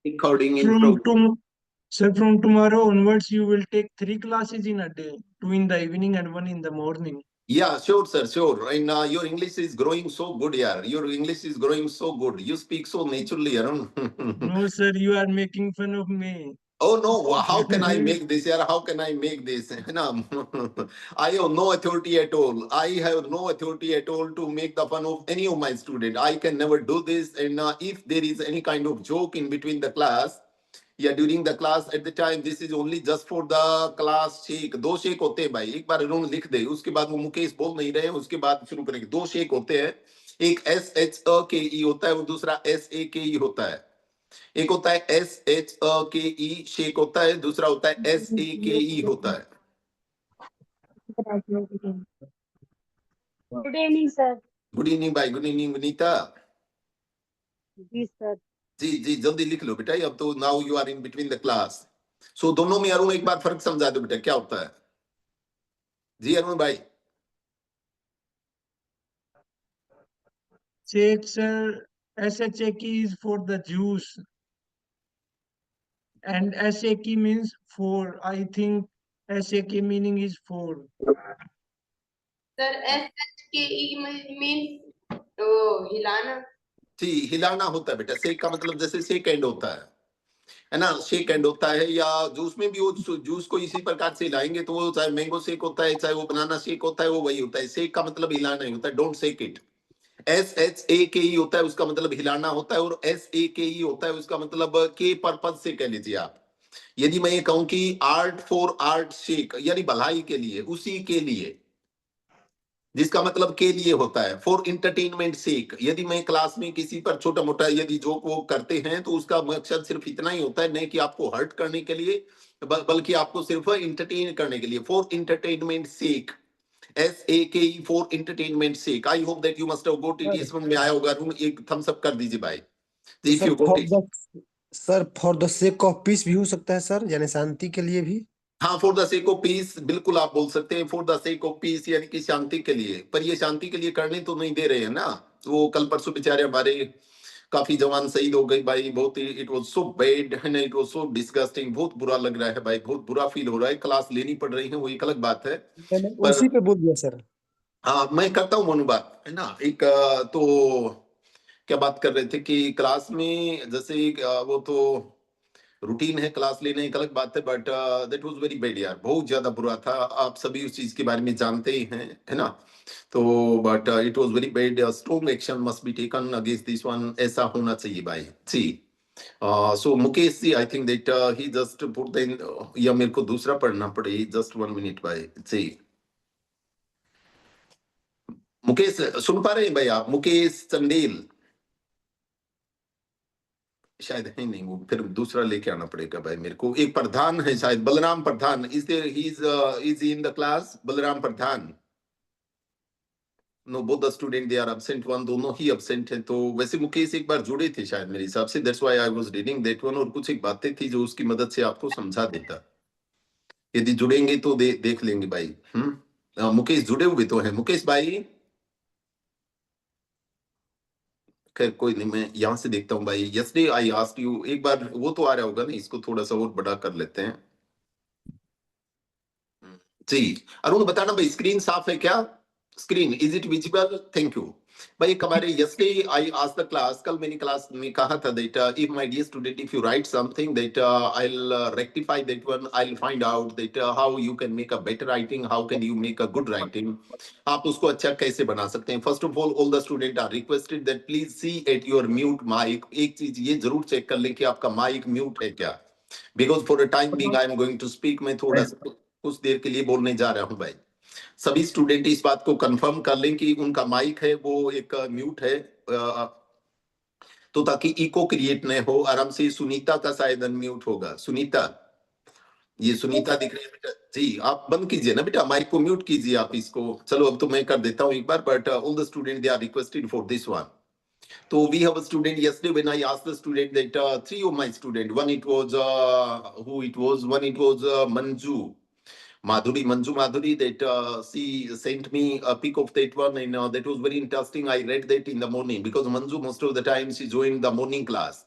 recording in From progress. tom Sir, from tomorrow onwards, you will take 3 classes in a day, 2 in the evening and 1 in the morning. Yeah, sure, sir, sure. And your English is growing so good, yeah. Your English is growing so good. You speak so naturally, Arun. No, sir, you are making fun of me. Oh no, how can I make this, yeah? How can I make this? No, I have no authority at all. I have no authority at all to make the fun of any of my student. I can never do this. And if there is any kind of joke in between the class, या during the class at the time, this is only just for the class shake. दो shake होते हैं भाई, एक बार इन्होंने लिख दे, उसके बाद वो मुकेश बोल नहीं रहे, उसके बाद शुरू करेंगे. दो शेक होते हैं, एक एस एच अ के ई होता है और दूसरा एस ए के ई होता है. एक होता है एस एच अ के ई शेक होता है, दूसरा होता है एस ए के ई होता है. Good evening sir. Good evening भाई, गुड इवनिंग विनीता. जी सर। जी जी, जल्दी लिख लो बेटा, अब तो now you are in between the class. So दोनों में अरुण एक बार फर्क समझा दो बेटा, क्या होता है. जी अरुण भाई. Shake, sir, SHAK is for the juice, and SAK means four. I think SAK meaning is four. Sir SHKE mean हिलाना. जी, हिलाना होता है बेटा. शेक का मतलब जैसे शेक एंड होता है ना, शेक एंड होता है. या जूस में भी वो जूस को इसी प्रकार से हिलाएंगे तो वो चाहे मैंगो शेक होता है, चाहे वो बनाना शेक होता है, वो वही होता है. शेक का मतलब हिलाना ही होता है. Don't shake it. S H A K E होता है, उसका मतलब हिलाना होता है. और एस ए के ई होता है, उसका मतलब के पर्पज से कह लीजिए आप. यदि मैं ये कहूं कि आर्ट फॉर आर्ट शेक, यानी भलाई के लिए, उसी के लिए, जिसका मतलब के लिए होता है. फॉर इंटरटेनमेंट सेक, यदि मैं क्लास में किसी पर छोटा मोटा यदि जोक वो करते हैं तो उसका मकसद सिर्फ इतना ही होता है, नहीं कि आपको हर्ट करने के लिए, बल्कि आपको सिर्फ इंटरटेन करने के लिए. For entertainment sake, S A K E, for entertainment sake. I hope that you must have got it. समझ में आया होगा. रूम एक थम्स अप कर दीजिए भाई if sir you got it. For the sake of peace भी हो सकता है सर, यानी शांति के लिए भी. हाँ, for the sake of peace बिल्कुल आप बोल सकते हैं. For the sake of peace यानी कि शांति के लिए. पर ये शांति के लिए करने तो नहीं दे रहे हैं ना. वो कल परसों बेचारे हमारे काफी जवान शहीद हो गए भाई. बहुत ही इट वाज सो बैड है ना, इट वाज सो डिस्गस्टिंग. बहुत बुरा लग रहा है भाई, बहुत बुरा फील हो रहा है. क्लास लेनी पड़ रही है, वो एक अलग बात है. मैंने पर उसी पे बोल दिया सर. हाँ, मैं करता हूँ मनु बात है ना. एक तो क्या बात कर रहे थे कि क्लास में जैसे वो तो रूटीन है, क्लास लेना एक अलग बात है. But that was very bad यार, बहुत ज्यादा बुरा था. आप सभी उस चीज के बारे में जानते ही हैं है ना. तो but it was very bad. Strong action must be taken against this one. ऐसा होना चाहिए भाई. See so Mukesh ji, I think that he just put the, या मेरे को दूसरा पढ़ना पड़े. जस्ट 1 मिनट भाई. सी मुकेश सुन पा रहे हैं भाई आप? मुकेश चंदेल शायद है नहीं, वो फिर दूसरा लेके आना पड़ेगा भाई मेरे को. एक प्रधान है शायद, Balram Pradhan. Is there, he is in the class. Balram Pradhan. No, both the student they are absent. One, दोनों ही एब्सेंट हैं. तो वैसे मुकेश एक बार जुड़े थे शायद मेरे हिसाब से. That's why I was reading that one. और कुछ एक बातें थी जो उसकी मदद से आपको समझा देता. यदि जुड़ेंगे तो देख लेंगे भाई. मुकेश जुड़े हुए तो हैं. मुकेश भाई, खैर कोई नहीं, मैं यहाँ से देखता हूँ भाई. यस्टरडे आई आस्क्ड यू, एक बार वो तो आ रहा होगा ना. इसको थोड़ा सा और बड़ा कर लेते हैं. जी अरुण, बताना भाई स्क्रीन साफ है क्या? Screen is it visible? Thank you भाई. एक हमारे yesterday I asked the class, कल मैंने क्लास में कहा था that if my dear student, if you write something that I will rectify that one. I will find out that how you can make a better writing, how can you make a good writing. आप उसको अच्छा कैसे बना सकते हैं. First of all the student are requested that please see at your mute mic. एक चीज ये जरूर चेक कर लें कि आपका माइक म्यूट है क्या. Because for the time being I am going to speak. मैं थोड़ा सा कुछ देर के लिए बोलने जा रहा हूं भाई. सभी स्टूडेंट इस बात को कंफर्म कर लें कि उनका माइक है वो एक म्यूट है, तो ताकि इको क्रिएट न हो. आराम से सुनीता का शायद अनम्यूट होगा. सुनीता, ये सुनीता दिख रही है बेटा जी. आप बंद कीजिए ना बेटा, माइक को म्यूट कीजिए आप इसको. चलो अब तो मैं कर देता हूँ एक बार. But all the student they are requested for this one. So we have a student yesterday when I asked the student that three of my student, one it was who it was, one it was Manju Madhuri, that she sent me a pic of that one, and that was very interesting. I read that in the morning because Manju most of the time she joined the morning class.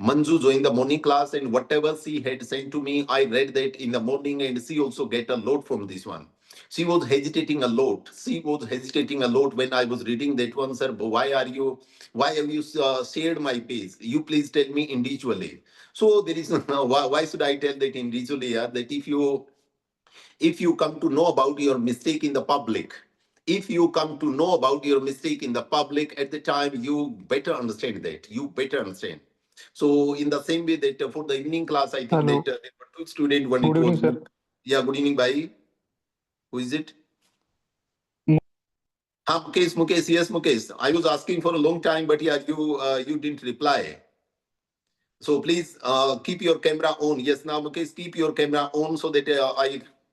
Manju joined the morning class, and whatever she had sent to me, I read that in the morning, and she also get a lot from this one. She was hesitating a lot. She was hesitating a lot when I was reading that one, sir. Why have you shared my page? You please tell me individually. So there is why should I tell that individually? Yeah? That if you come to know about your mistake in the public, if you come to know about your mistake in the public at the time, you better understand that. You better understand. So in the same way that for the evening class, I think Hello. that there were two students. One Good it evening, was sir. yeah. Good evening, bhai. Who is it? Mukesh. Yes, Mukesh. I was asking for a long time, but yeah, you didn't reply. So please keep your camera on. Yes, now Mukesh, keep your camera on so that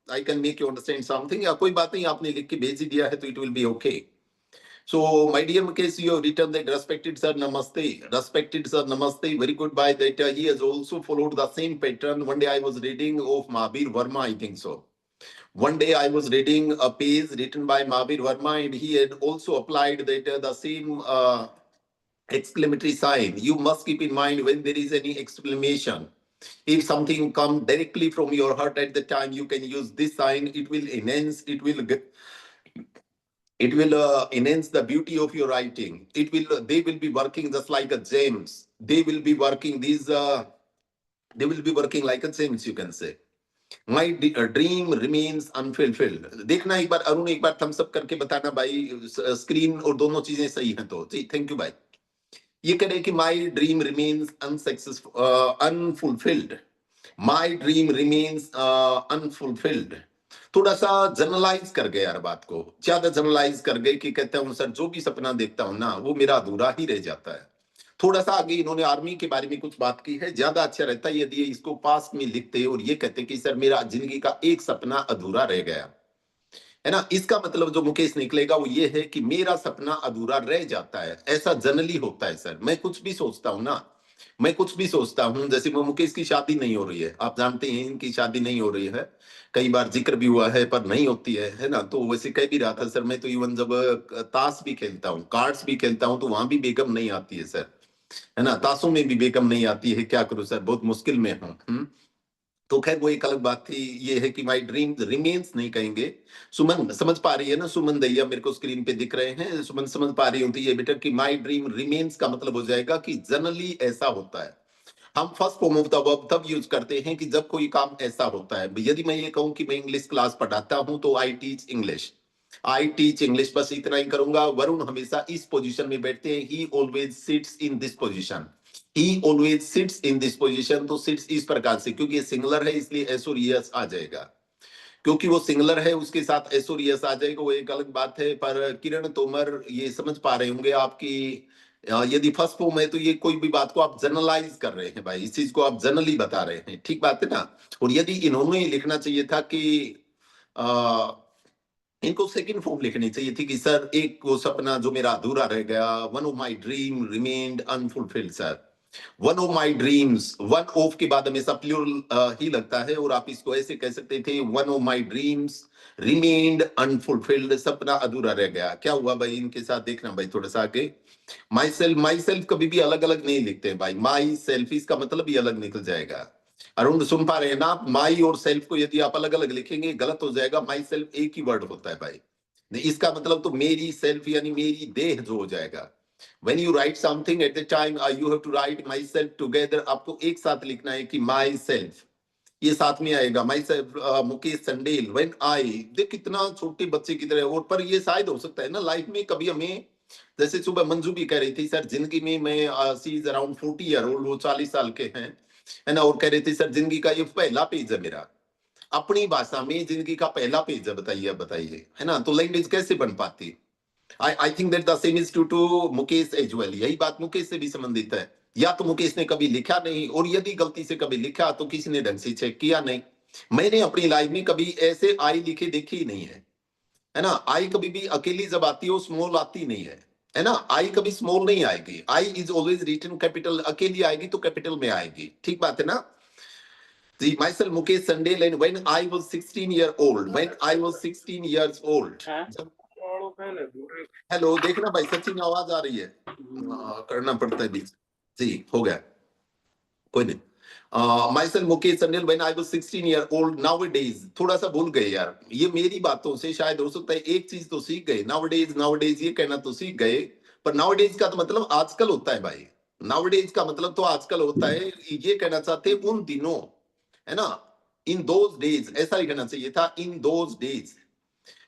I can make you understand something. या कोई बात नहीं आपने लिख के भेज ही दिया है तो it will be okay. So my dear Mukesh, you have written that respected sir namaste. Respected sir namaste. Very good. By that he has also followed the same pattern. One day I was reading of Mahabir Verma, I think so. One day I was reading a piece written by Mahabir Verma, and he had also applied that the same exclamatory sign. You must keep in mind when there is any exclamation. If something comes directly from your heart at the time, you can use this sign. It will enhance. It will enhance the beauty of your writing. They will be working just like a gems. They will be working they will be working like a gems, you can say. My dream remains unfulfilled. देखना एक बार अरुण, एक बार Thums up करके बताना भाई screen और दोनों चीजें सही हैं तो जी थैंक यू भाई. ये कह रहे कि my dream remains unfulfilled. My dream remains unfulfilled. थोड़ा सा जनरलाइज कर गए यार बात को, ज्यादा जनरलाइज कर गए कि कहते हैं सर जो भी सपना देखता हूं ना वो मेरा अधूरा ही रह जाता है. थोड़ा सा आगे इन्होंने आर्मी के बारे में कुछ बात की है. ज्यादा अच्छा रहता है यदि इसको पास में लिखते और ये कहते कि सर मेरा जिंदगी का एक सपना अधूरा रह गया है ना. इसका मतलब जो मुकेश निकलेगा वो ये है कि मेरा सपना अधूरा रह जाता है. ऐसा जनरली होता है सर. मैं कुछ भी सोचता हूं ना, मैं कुछ भी सोचता हूं, जैसे मुकेश की शादी नहीं हो रही है, आप जानते हैं इनकी शादी नहीं हो रही है. कई बार जिक्र भी हुआ है पर नहीं होती है ना. तो वैसे कह भी रहा था सर मैं तो इवन जब ताश भी खेलता हूँ, कार्ड्स भी खेलता हूँ तो वहां भी बेगम नहीं आती है सर, है ना. ताशों में भी बेगम नहीं आती है. क्या करूं सर, बहुत मुश्किल में हूँ. तो खैर वो एक अलग बात थी. ये है कि माई ड्रीम रिमेन्स नहीं कहेंगे. सुमन समझ पा रही है ना, सुमन दैया मेरे को स्क्रीन पे दिख रहे हैं. सुमन समझ पा रही होती है बेटा कि माई ड्रीम रिमेन्स का मतलब हो जाएगा कि जनरली ऐसा होता है. हम first form of the verb तब यूज करते हैं कि जब कोई काम ऐसा होता है. यदि मैं ये कहूं कि मैं इंग्लिश क्लास पढ़ाता हूं तो I teach English. I teach English, बस इतना ही करूंगा. वरुण हमेशा इस पोजीशन में बैठते हैं. ही always sits in this position. He always sits in this position. तो sits इस प्रकार से, क्योंकि ये सिंगुलर है इसलिए एस और यस आ जाएगा. क्योंकि वो सिंगुलर है उसके साथ एस और यस आ जाएगा, वो एक अलग बात है. पर किरण तोमर ये समझ पा रहे होंगे आपकी यदि फर्स्ट फॉर्म है तो ये कोई भी बात को आप जनरलाइज कर रहे हैं भाई, इस चीज को आप जनरली बता रहे हैं. ठीक बात है ना. और यदि इन्होंने लिखना चाहिए था कि इनको सेकंड फॉर्म लिखनी चाहिए थी कि सर एक वो सपना जो मेरा अधूरा रह गया. One of my dream remained unfulfilled sir. One of my dreams, one of के बाद हमेशा प्लूरल ही लगता है और आप इसको ऐसे कह सकते थे one of my dreams remained unfulfilled. सपना अधूरा रह गया. क्या हुआ भाई इनके साथ, देखना भाई थोड़ा सा आगे. माई सेल्फ कभी भी अलग अलग नहीं लिखते हैं भाई. माई सेल्फ इसका मतलब भी अलग निकल जाएगा. अरुण सुन पा रहे हैं ना. माई और सेल्फ को यदि आप अलग अलग लिखेंगे गलत हो जाएगा. माई सेल्फ एक ही वर्ड होता है भाई. इसका मतलब तो मेरी सेल्फ यानी मेरी देह जो हो जाएगा. When you write something at the time, you have to write myself together. आपको एक साथ लिखना है कि myself, ये साथ में आएगा. myself मुकेश संडेल. When I, देख कितना छोटे बच्चे की तरह. और पर ये शायद हो सकता है ना लाइफ में कभी हमें, जैसे सुबह मंजू भी कह रही थी सर जिंदगी में मैं सी इज अराउंड 40 ईयर ओल्ड, वो 40 साल के हैं है ना. और कह रहे थे सर जिंदगी का ये पहला पेज है मेरा. अपनी भाषा में जिंदगी का पहला पेज है. बताइए है ना. तो लैंग्वेज कैसे बन पाती. I think that the same is true to Mukesh as well. यही बात मुकेश से भी संबंधित है. या तो मुकेश ने कभी लिखा नहीं, और यदि गलती से कभी लिखा तो किसी ने ढंग से चेक किया नहीं. मैंने अपनी लाइफ में कभी ऐसे आई लिखे देखे ही नहीं है ना. आई कभी भी अकेली जब आती है वो स्मॉल आती नहीं है ना. आई कभी स्मॉल नहीं आएगी. I is always written capital. अकेली आएगी तो कैपिटल में आएगी. ठीक बात है ना. जी myself Mukesh Sandel, and when I was 16 year old, when I was 16 years old. Hello देखना भाई सचिन आवाज आ रही है. करना पड़ता है बीच. जी हो गया. कोई नहीं। myself Mukesh Anil when I was 16 year old nowadays, थोड़ा सा भूल गए यार, ये मेरी बातों से शायद हो सकता है एक चीज तो सीख गए, nowadays ये कहना तो सीख गए, पर nowadays का तो मतलब आजकल होता है भाई, nowadays का मतलब तो आजकल होता है, ये कहना चाहते हैं उन दिनों, है ना, in those days ऐसा लिखना चाहिए था, in those days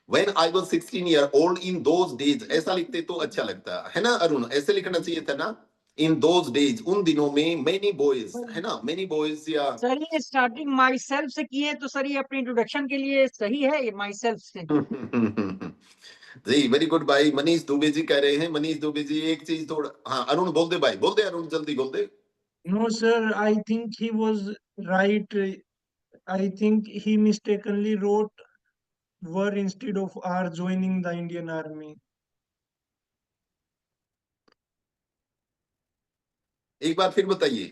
when I was 16 year old in those days ऐसा लिखते तो अच्छा लगता है ना अरुण, ऐसे लिखना चाहिए था ना, in those days उन दिनों में many boys, है ना, many boys या सर ये स्टार्टिंग माई सेल्फ से किए तो सर ये अपनी इंट्रोडक्शन के लिए सही है, ये माई सेल्फ से। जी वेरी गुड भाई। मनीष दुबे जी कह रहे हैं, मनीष दुबे जी एक चीज थोड़ा, हाँ अरुण बोल दे भाई, बोल दे अरुण, जल्दी बोल दे। No, sir, I think he was right. I think he mistakenly wrote were instead of are joining the Indian Army. एक बार फिर बताइए।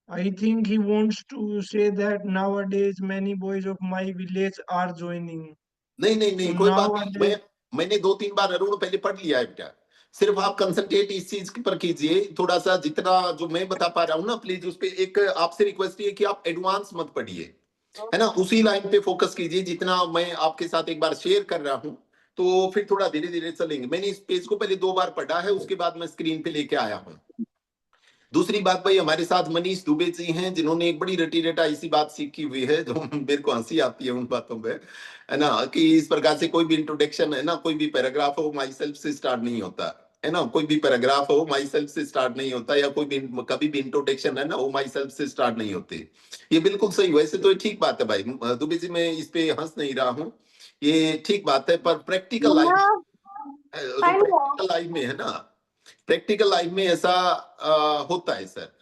I think he wants to say that nowadays many boys of my village are joining. नहीं नहीं नहीं, तो कोई बात नहीं, nowadays मैंने 2-3 बार अरुण पहले पढ़ लिया है बेटा, सिर्फ आप कंसंट्रेट इस चीज पर कीजिए थोड़ा सा, जितना जो मैं बता पा रहा हूँ ना, प्लीज उस पे एक आपसे रिक्वेस्ट है कि आप एडवांस मत पढ़िए, है ना, उसी लाइन पे फोकस कीजिए जितना मैं आपके साथ एक बार शेयर कर रहा हूँ, तो फिर थोड़ा धीरे धीरे चलेंगे। मैंने इस पेज को पहले 2 बार पढ़ा है, उसके बाद मैं स्क्रीन पे लेके आया हूँ। दूसरी बात भाई, हमारे साथ मनीष दुबे जी हैं, जिन्होंने एक बड़ी रटी रटा इसी बात सीखी हुई है, जो मेरे को हंसी आती है उन बातों पे, है ना, कि इस प्रकार से कोई भी इंट्रोडक्शन, है ना, कोई भी पैराग्राफ हो माई सेल्फ से स्टार्ट नहीं होता, है ना, कोई भी पैराग्राफ हो माई सेल्फ से स्टार्ट नहीं होता, या कोई भी कभी भी इंट्रोडक्शन है ना, वो माई सेल्फ से स्टार्ट नहीं होती। ये बिल्कुल सही, वैसे तो ये ठीक बात है भाई दुबे जी, मैं इस पे हंस नहीं रहा हूँ, ये ठीक बात है, पर प्रैक्टिकल लाइफ में है ना, प्रैक्टिकल लाइफ में ऐसा होता है सर,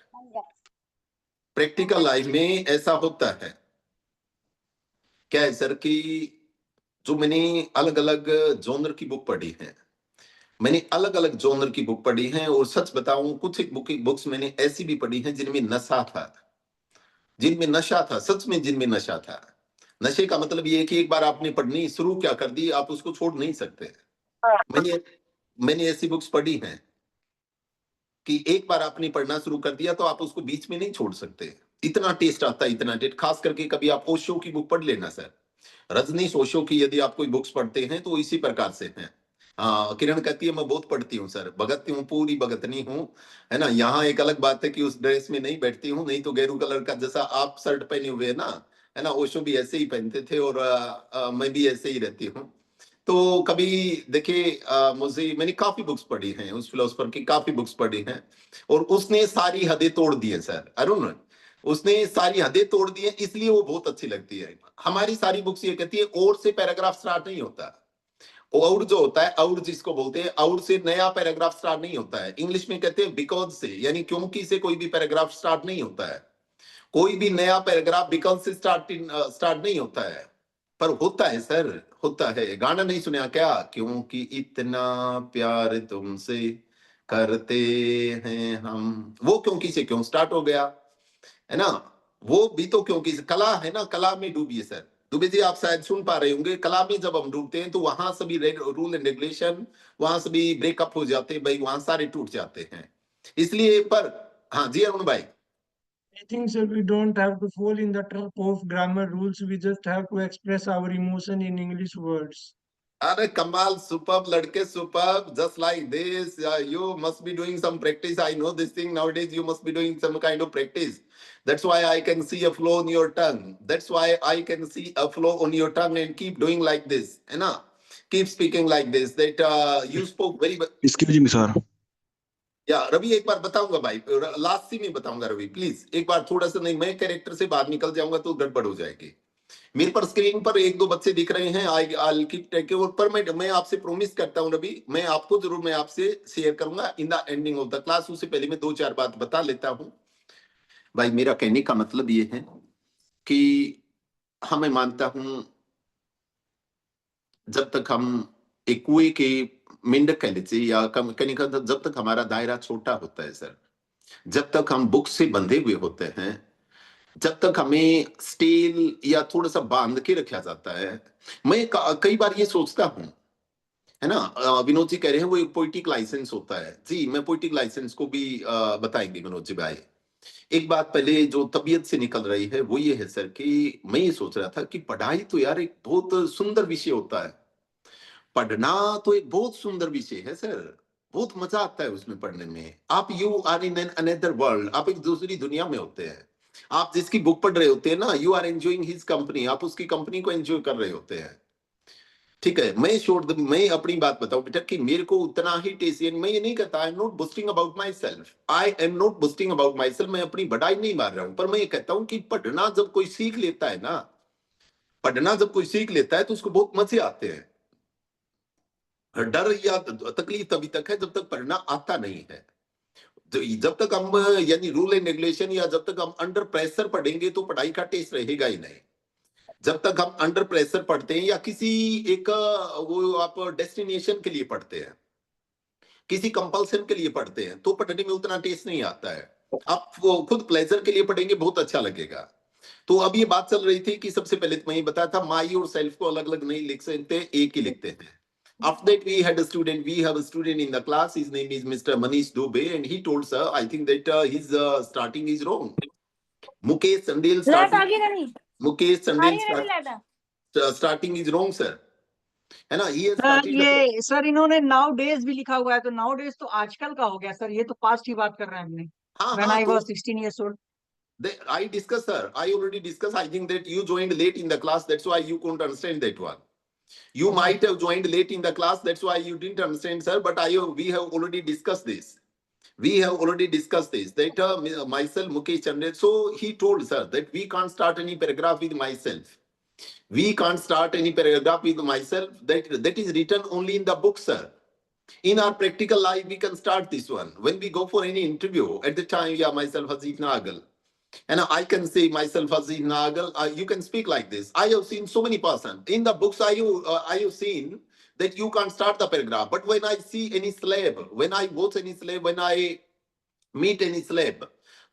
प्रैक्टिकल लाइफ में ऐसा होता है। क्या है सर कि जो मैंने अलग अलग जोनर की बुक पढ़ी है, मैंने अलग अलग जोनर की बुक पढ़ी है, और सच बताऊं कुछ एक बुक्स मैंने ऐसी भी पढ़ी हैं जिनमें नशा था, जिनमें नशा था, सच में जिनमें नशा था। नशे का मतलब ये है कि एक बार आपने पढ़नी शुरू क्या कर दी, आप उसको छोड़ नहीं सकते। मैंने ऐसी बुक्स पढ़ी हैं कि एक बार आपने पढ़ना शुरू कर दिया तो आप उसको बीच में नहीं छोड़ सकते, इतना टेस्ट आता है, इतना टेस्ट। खास करके कभी आप ओशो की बुक पढ़ लेना सर, रजनीश ओशो की यदि आप कोई बुक्स पढ़ते हैं तो इसी प्रकार से हैं। हाँ किरण कहती है मैं बहुत पढ़ती हूँ सर, भगतती हूँ, पूरी भगतनी हूँ, है ना। यहाँ एक अलग बात है कि उस ड्रेस में नहीं बैठती हूँ, नहीं तो गेरू कलर का जैसा आप शर्ट पहने हुए है ना, है ना, ओशो भी ऐसे ही पहनते थे, और मैं भी ऐसे ही रहती हूँ। तो कभी देखिए मुझे, मैंने काफी बुक्स पढ़ी हैं, उस फिलोसफर की काफी बुक्स पढ़ी हैं, और उसने सारी हदें तोड़ दी है सर अरुण, उसने सारी हदें तोड़ दी है, इसलिए वो बहुत अच्छी लगती है। हमारी सारी बुक्स ये कहती है और से पैराग्राफ स्टार्ट नहीं होता, और जो होता है और जिसको बोलते हैं और से नया पैराग्राफ स्टार्ट नहीं होता है, इंग्लिश में कहते हैं बिकॉज से, यानी क्योंकि से कोई भी पैराग्राफ स्टार्ट नहीं होता है, कोई भी नया पैराग्राफ बिकॉज से स्टार्ट नहीं होता है, पर होता है सर, होता है। गाना नहीं सुना क्या, क्योंकि इतना प्यार तुमसे करते हैं हम, वो क्योंकि से क्यों स्टार्ट हो गया, है ना, वो भी तो क्योंकि से, कला है ना, कला में डूबिए सर। दुबे जी आप शायद सुन पा रहे होंगे, कला में जब हम डूबते हैं तो वहां सभी रूल एंड रेगुलेशन, वहां सभी ब्रेकअप हो जाते हैं भाई, वहां सारे टूट जाते हैं, इसलिए। पर हाँ जी अरुण भाई, I think sir we don't have to fall in the trap of grammar rules. We just have to express our emotion in English words. अरे कमाल, सुपर्ब लड़के, superb, just like this, you must be doing some practice, I know this thing, nowadays you must be doing some kind of practice, that's why I can see a flow on your tongue, that's why I can see a flow on your tongue, and keep doing like this, है ना, keep speaking like this, that you spoke very Excuse me, sir. या रवि एक बार बताऊंगा भाई, last सी में बताऊंगा Ravi, please एक बार थोड़ा सा, नहीं मैं कैरेक्टर से बाहर निकल जाऊंगा तो गड़बड़ हो जाएगी। मेरे पर स्क्रीन पर 1-2 बच्चे दिख रहे हैं, आई कीप टेकिंग, पर मैं आपसे प्रॉमिस करता हूं रवि, मैं आपको जरूर, मैं आपसे शेयर करूंगा in the ending of the class. उससे पहले मैं 2-4 बात बता लेता हूं भाई। मेरा कहने का मतलब ये है कि मैं मानता हूं जब तक हम एक कुएं के मेंढक कह लीजिए, या कहने का जब तक हमारा दायरा छोटा होता है सर, जब तक हम बुक से बंधे हुए होते हैं, जब तक हमें स्टील या थोड़ा सा बांध के रखा जाता है, मैं कई बार ये सोचता हूं, है ना। विनोद जी कह रहे हैं वो एक पोइटिक लाइसेंस होता है जी, मैं पोइटिक लाइसेंस को भी बताएंगे विनोद जी भाई। एक बात पहले जो तबीयत से निकल रही है वो ये है सर कि मैं ये सोच रहा था कि पढ़ाई तो यार एक बहुत सुंदर विषय होता है, पढ़ना तो एक बहुत सुंदर विषय है सर, बहुत मजा आता है उसमें पढ़ने में। आप you are in an another world, आप एक दूसरी दुनिया में होते हैं। आप जिसकी बुक पढ़ रहे होते हैं ना, you are enjoying his company, आप उसकी कंपनी को एंजॉय कर रहे होते हैं। ठीक है, मैं अपनी बात बताऊं बेटा कि मेरे को उतना ही टेस्ट, मैं ये नहीं कहता I am not boasting about my self, I am not boasting about my self, मैं अपनी बढ़ाई नहीं मार रहा हूं, पर मैं ये कहता हूं कि पढ़ना जब कोई सीख लेता है ना, पढ़ना जब कोई सीख लेता है तो उसको बहुत मजे आते हैं। डर या तकलीफ तभी तक है जब तक पढ़ना आता नहीं है। जब तक हम यानी रूल एंड रेगुलेशन या जब तक हम अंडर प्रेशर पढ़ेंगे तो पढ़ाई का टेस्ट रहेगा ही नहीं। जब तक हम अंडर प्रेशर पढ़ते हैं या किसी एक वो आप डेस्टिनेशन के लिए पढ़ते हैं, किसी कंपल्सन के लिए पढ़ते हैं, तो पढ़ने में उतना टेस्ट नहीं आता है। आप खुद प्लेजर के लिए पढ़ेंगे बहुत अच्छा लगेगा। तो अब ये बात चल रही थी कि सबसे पहले तो मैं ये बताया था माई और सेल्फ को अलग अलग नहीं लिख सकते, एक ही लिखते हैं। After that, we have a student in the class. His name is Mr. Manish Dubey, and he told sir, I think that his starting is wrong. Mukesh Sandel starting is wrong, sir. है ना, he has sir started. ये sir इन्होंने now days भी लिखा हुआ है, तो now days तो आजकल का हो गया सर, ये तो पास्ट की बात कर रहे हैं हमने। हाँ When हाँ, I तो was 16 years old. I discussed, sir. I already discussed. I think that you joined late in the class. That's why you couldn't understand that one. You might have joined late in the class. That's why you didn't understand, sir. But we have already discussed this. We have already discussed this. That myself, Mukesh Chandra. So he told, sir, that we can't start any paragraph with myself. We can't start any paragraph with myself. That is written only in the book, sir. In our practical life, we can start this one. When we go for any interview, at the time, yeah, myself, Hazif Nagal. And I can say myself, Hazif Nagal, you can speak like this. I have seen so many persons. In the books, I have seen that you can't start the paragraph. But when I see any slave, when I watch any slave, when I meet any slave,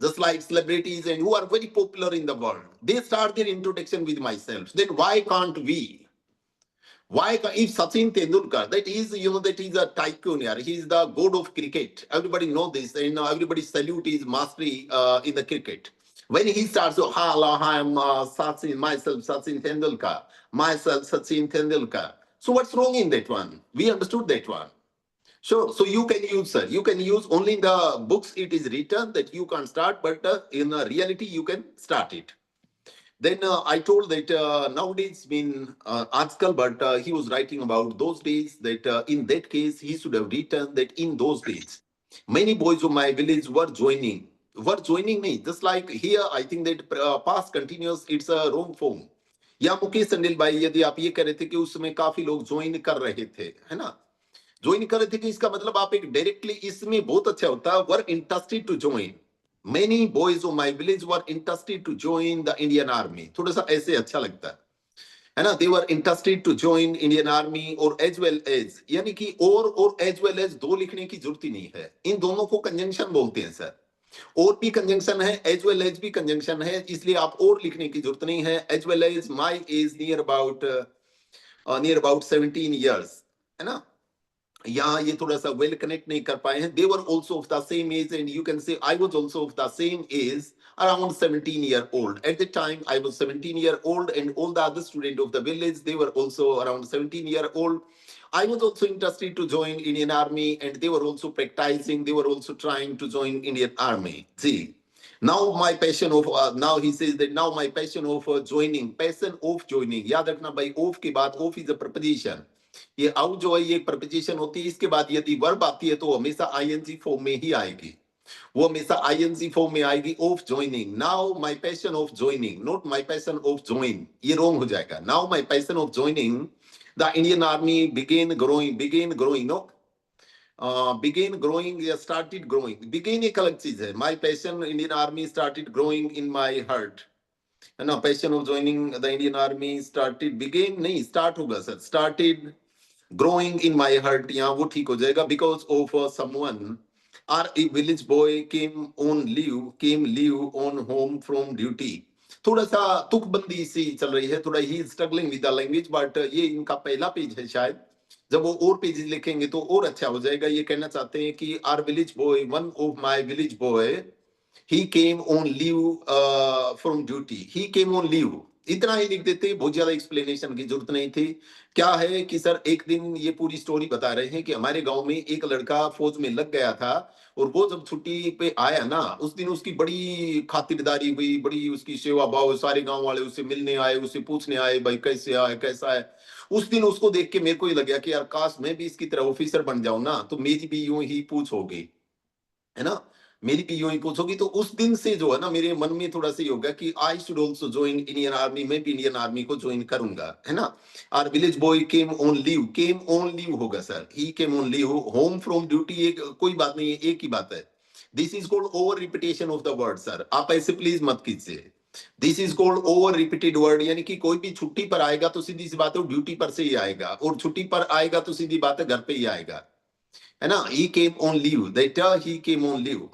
just like celebrities and who are very popular in the world, they start their introduction with myself. Then why can't we? If Sachin Tendulkar, that is, that is a tycoon, he is the god of cricket. Everybody know this, and everybody salute his mastery in the cricket. When he starts, hello, I am Sachin, myself, Sachin Tendulkar, myself, Sachin Tendulkar. So what's wrong in that one? We understood that one. Sure. So you can use, sir. You can use only in the books it is written that you can't start, but in reality you can start it. Then I told that nowadays been article, but he was writing about those days that in that case he should have written that in those days many boys of my village were joining me. Just like here, I think that past continuous, it's a wrong form. या Mukesh sandal भाई, यदि आप ये कह रहे थे कि उस समय काफी लोग ज्वाइन कर रहे थे, है ना, ज्वाइन कर रहे थे, कि इसका मतलब आप एक डायरेक्टली इसमें बहुत अच्छा होता है, were interested to join. Many boys of my village were interested to join the Indian Army. थोड़ा सा ऐसे अच्छा लगता है ना, they were interested to join Indian Army or as well as, यानी कि और as well as दो लिखने की जरूरत ही नहीं है, इन दोनों को कंजंक्शन बोलते हैं सर। और भी कंजंक्शन है, as well as भी कंजंक्शन है, इसलिए आप और लिखने की जरूरत नहीं है। as well as my age near about 17 years, है ना, यहाँ ये थोड़ा सा वेल कनेक्ट नहीं कर पाए हैं। They were also of the same age, and you can say I was also of the same age, around 17-year-old. At the time, I was 17-year-old, and all the other students of the village, they were also around 17-year-old. I was also interested to join Indian Army, and they were also practicing. They were also trying to join Indian Army. See, now my passion of now he says that now my passion of joining, passion of joining. याद रखना भाई, of के बाद of is a preposition. ये out जो है ये preposition होती है, इसके बाद यदि वर्ब आती है तो हमेशा आईएनजी फॉर्म में ही आएगी, वो हमेशा आईएनजी फॉर्म में आएगी। Of joining, now my passion of joining, not my passion of join, ये रॉन्ग हो जाएगा। Now my passion of joining the Indian army began growing no, began growing या स्टार्टेड ग्रोइंग। बिगेन एक अलग चीज है, my passion Indian army started growing in my heart, है ना। Passion of joining the Indian army started, began नहीं start होगा sir, started growing in my heart, यहाँ वो ठीक हो जाएगा। because of someone or a village boy came leave on home from duty। थोड़ा सा तुकबंदी सी चल रही है, थोड़ा ही struggling with the language, but ये इनका पहला पेज है शायद, जब वो और पेजेस लिखेंगे तो और अच्छा हो जाएगा। ये कहना चाहते हैं कि our village boy, one of my village boy, he came on leave from duty, he came on leave, इतना ही लिख देते, बहुत ज्यादा एक्सप्लेनेशन की जरूरत नहीं थी। क्या है कि सर एक दिन ये पूरी स्टोरी बता रहे हैं कि हमारे गांव में एक लड़का फौज में लग गया था, और वो जब छुट्टी पे आया ना, उस दिन उसकी बड़ी खातिरदारी हुई, बड़ी उसकी सेवा भाव, सारे गांव वाले उससे मिलने आए, उससे पूछने आए भाई कैसे आए, कैसा है। उस दिन उसको देख के मेरे को ही लगा कि यार काश मैं भी इसकी तरह ऑफिसर बन जाऊं ना, तो मेरी भी यूं ही पूछ होगी, है ना, मेरी भी यूं ही पूछोगी। तो उस दिन से जो है ना मेरे मन में थोड़ा सा ही होगा कि I should also join Indian army, मैं भी इंडियन आर्मी को ज्वाइन करूंगा, है ना। Our village boy came on leave, came on leave होगा sir, he came on leave home from duty, एक कोई बात नहीं है, एक ही बात है। This is called over repetition of the word sir, आप ऐसे प्लीज मत कीजिए। This is called over repeated word, यानी कि कोई भी छुट्टी पर आएगा तो सीधी सी बात है ड्यूटी पर से ही आएगा, और छुट्टी पर आएगा तो सीधी बात है घर पे ही आएगा, है ना। He came on leave, that he came on leave.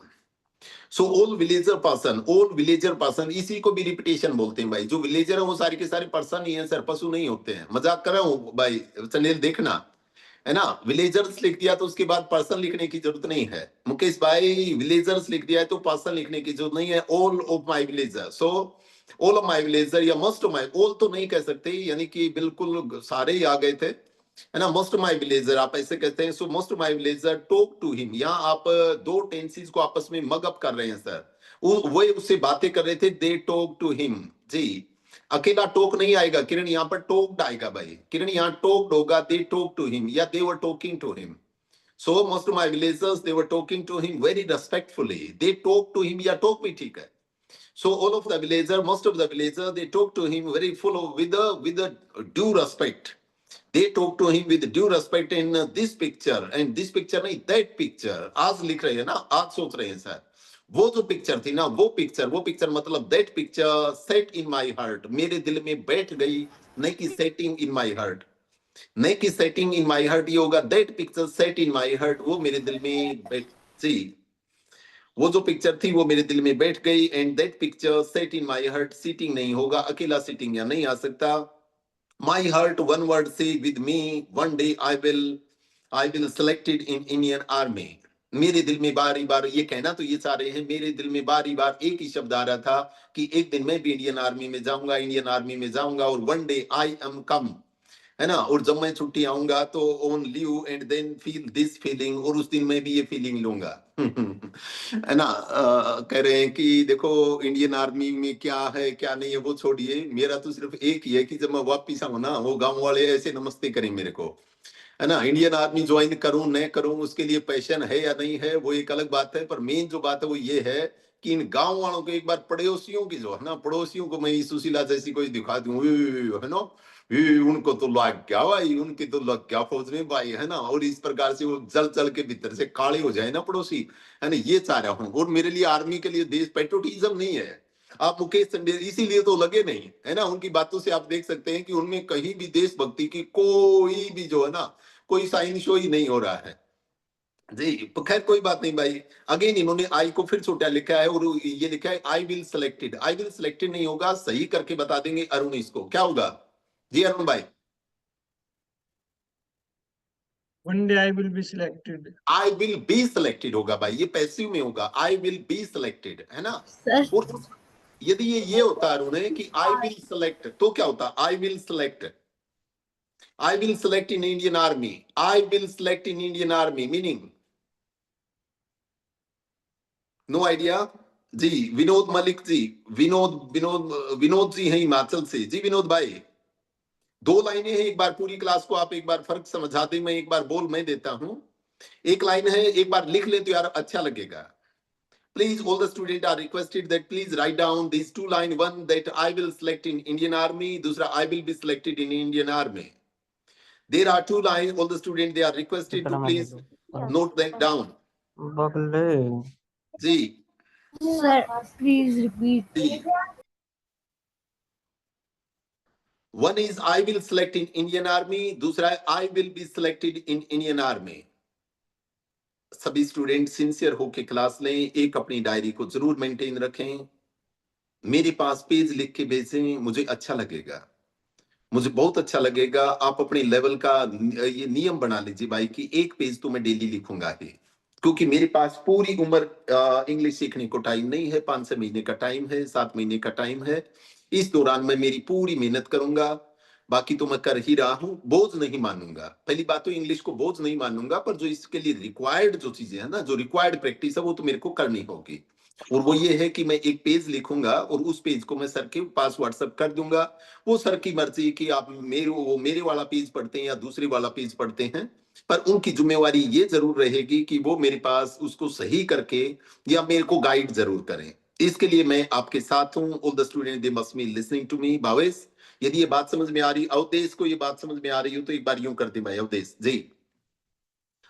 So all villager person, all villager person, इसी को भी रिपीटेशन बोलते हैं भाई। जो विलेजर है वो सारे के सारे पर्सन ही हैं सर, पशु नहीं होते हैं। मजाक कर रहा हूँ भाई, चैनल देखना, है ना। विलेजर्स लिख दिया तो उसके बाद पर्सन लिखने की जरूरत नहीं है। मुकेश भाई विलेजर्स लिख दिया है तो पर्सन लिखने की जरूरत नहीं है। All of my villager, so all of my villager, या मोस्ट ऑफ माई, ऑल तो नहीं कह सकते, यानी कि बिल्कुल सारे ही आ गए थे, है ना। मोस्ट माई विलेजर आप ऐसे कहते हैं। So most my villager talk to him, यहाँ आप दो टेंसेस को आपस में मग अप कर रहे हैं सर। वो उससे बातें कर रहे थे, दे टॉक टू हिम। जी, अकेला टोक नहीं आएगा किरण, यहाँ पर टोक्ड आएगा भाई। किरण यहाँ टोक्ड होगा, दे टॉक टू हिम या they were talking to him. So most my villagers they were talking to him very respectfully, they talk to him, या टॉक भी ठीक है। So all of the villager, most of the villager, they talk to him very full of with a due respect. They talk to him with due respect in this picture, and this picture नहीं, that picture। आज लिख रहे हैं ना, आज सोच रहे हैं सर, वो जो पिक्चर थी ना, वो पिक्चर मतलब that picture set in my heart, मेरे दिल में बैठ गई, नहीं कि setting in my heart, नहीं कि setting in my heart ये होगा, that picture set in my heart, वो मेरे दिल में बैठ, जी, वो जो पिक्चर थी वो मेरे दिल में बैठ गई। And that picture set in my heart, sitting नहीं होगा, अकेला सीटिंग या नहीं आ सकता। माय हार्ट वन वर्ड से with me, one day I will selected in Indian army. मेरे दिल में बारी बार, ये कहना तो ये चाह रहे हैं, मेरे दिल में बारी बार एक ही शब्द आ रहा था कि एक दिन मैं भी इंडियन आर्मी में जाऊंगा, इंडियन आर्मी में जाऊंगा, और one day I am come, है ना। और जब मैं छुट्टी आऊंगा तो on leave and then feel this feeling, और उस दिन मैं भी ये फीलिंग लूंगा। है ना। कह रहे हैं कि देखो इंडियन आर्मी में क्या है क्या नहीं है वो छोड़िए, मेरा तो सिर्फ एक ही है कि जब मैं वापिस आऊं ना, वो गांव वाले ऐसे नमस्ते करें मेरे को, है ना। इंडियन आर्मी ज्वाइन करूं न करूं उसके लिए पैशन है या नहीं है वो एक अलग बात है, पर मेन जो बात है वो ये है कि इन गांव वालों को एक बार पड़ोसियों की जो है ना, पड़ोसियों को मैं सुशीला जैसी कोई दिखा दूं, है ना, उनको तो लग क्या भाई, उनकी तो लग क्या फौज में भाई, है ना। और इस प्रकार से वो जल जल के भीतर से काले हो जाए ना पड़ोसी, है ना, ये चाह रहा हूँ। और मेरे लिए आर्मी के लिए देश पेट्रोटिज्म नहीं है। आप मुकेश चंदेल इसीलिए तो लगे नहीं, है ना। उनकी बातों से आप देख सकते हैं कि उनमें कहीं भी देशभक्ति की कोई भी जो है ना, कोई साइन शो ही नहीं हो रहा है जी। खैर कोई बात नहीं भाई। अगेन इन्होंने आई को फिर छोटा लिखा है, और ये लिखा है I will selected. I will selected नहीं होगा, सही करके बता देंगे अरुण इसको, क्या होगा जी अरुण भाई। One day I will be selected. I will be selected होगा भाई, ये पैसिव में होगा, आई विल बी सिलेक्टेड, है ना। और यदि ये होता अरुण है कि आई विल सिलेक्ट, तो क्या होता, I will select, I will select in Indian Army. I will select in Indian Army. Meaning, no idea. जी विनोद मलिक जी, विनोद जी हैं हिमाचल से। जी विनोद भाई, दो लाइनें हैं, एक बार पूरी क्लास को आप एक बार फर्क समझा दें, मैं एक बार बोल मैं देता हूं। एक लाइन है, एक बार लिख ले तो यार अच्छा लगेगा। Please, all the students are requested that please write down these two lines. One that I will select in Indian Army. दूसरा I will be selected in Indian Army. There are two lines. All the students they are requested to please note them down. Ji Sir, please repeat. Ji. One is I will select in Indian Army. दूसरा है I will be selected in Indian Army. सभी student sincere होके class लें, एक अपनी diary को जरूर maintain रखें, मेरे पास पेज लिख के भेजें, मुझे अच्छा लगेगा। मुझे बहुत अच्छा लगेगा। आप अपने लेवल का ये नियम बना लीजिए भाई कि एक पेज तो मैं डेली लिखूंगा ही, क्योंकि मेरे पास पूरी उम्र इंग्लिश सीखने को टाइम नहीं है। 5-6 महीने का टाइम है, 7 महीने का टाइम है। इस दौरान मैं मेरी पूरी मेहनत करूंगा। बाकी तो मैं कर ही रहा हूँ, बोझ नहीं मानूंगा। पहली बात तो इंग्लिश को बोझ नहीं मानूंगा, पर जो इसके लिए रिक्वायर्ड जो चीजें है ना, जो रिक्वायर्ड प्रैक्टिस है, वो तो मेरे को करनी होगी। और वो ये है कि मैं एक पेज लिखूंगा और उस पेज को मैं सर के पास व्हाट्सएप कर दूंगा। वो सर की मर्जी कि आप मेरे वाला पेज पढ़ते हैं या दूसरे वाला पेज पढ़ते हैं, पर उनकी जिम्मेवारी ये जरूर रहेगी कि वो मेरे पास उसको सही करके या मेरे को गाइड जरूर करें। इसके लिए मैं आपके साथ हूँ। All the student they must be listening to me. Bhavesh, यदि ये बात समझ में आ रही, अवधेश को ये बात समझ में आ रही हो तो एक बार यूं कर दे भाई अवधेश जी।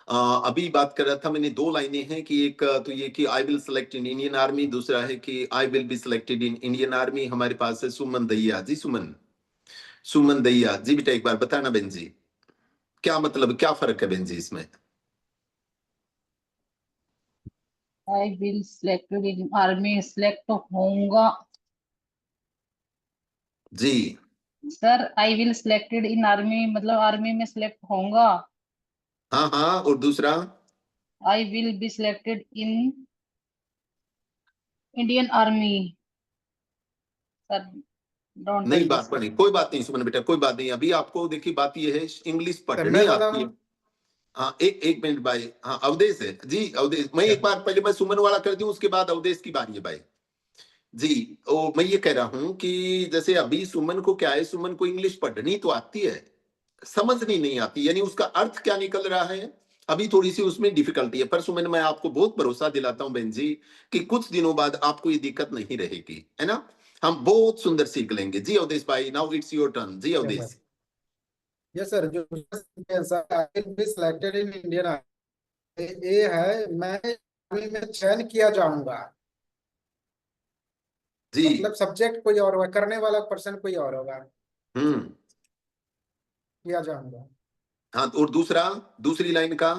अभी बात कर रहा था मैंने, 2 लाइनें हैं कि एक तो ये कि I will select in Indian army, दूसरा है कि आई will be selected in Indian army. हमारे पास है सुमन दैया जी। सुमन दैया जी, बेटा एक बार बताना बहन जी, क्या मतलब, क्या फर्क है बहन जी इसमें? I will selected in army, select होऊंगा जी sir. I will selected in army मतलब आर्मी में सिलेक्ट होऊंगा। हाँ हाँ, और दूसरा? I will be selected in Indian army. Sir don't नहीं टेल बात दिस। पढ़ी, कोई बात नहीं सुमन बेटा, कोई बात नहीं। अभी आपको देखिए बात ये है, इंग्लिश सर पढ़नी मैं आती है। बताऊं? हाँ एक मिनट भाई। हाँ अवधेश है जी, अवधेश। मैं एक बार पहले मैं सुमन वाला कर दूं, उसके बाद अवधेश की बारी है भाई जी। ओ मैं ये कह रहा हूं कि जैसे अभी सुमन को क्या है, सुमन को इंग्लिश पढ़नी तो आती है, समझनी नहीं आती, यानी उसका अर्थ क्या निकल रहा है अभी थोड़ी सी उसमें डिफिकल्टी है। पर सुमन मैं आपको बहुत भरोसा दिलाता हूं बहन जी कि कुछ दिनों बाद आपको ये दिक्कत नहीं रहेगी, है ना। हम बहुत सुंदर सीख लेंगे जी। अवधेश भाई नाउ इट्स योर टर्न जी अवधेश। यस सर, जो I will be selected in Indian army, ये है मैं आर्मी में चयन किया जाऊंगा। जी मतलब सब्जेक्ट कोई और होगा, करने वाला पर्सन कोई और होगा। हम्म। किया जाऊंगा। हाँ और दूसरा, दूसरी लाइन का?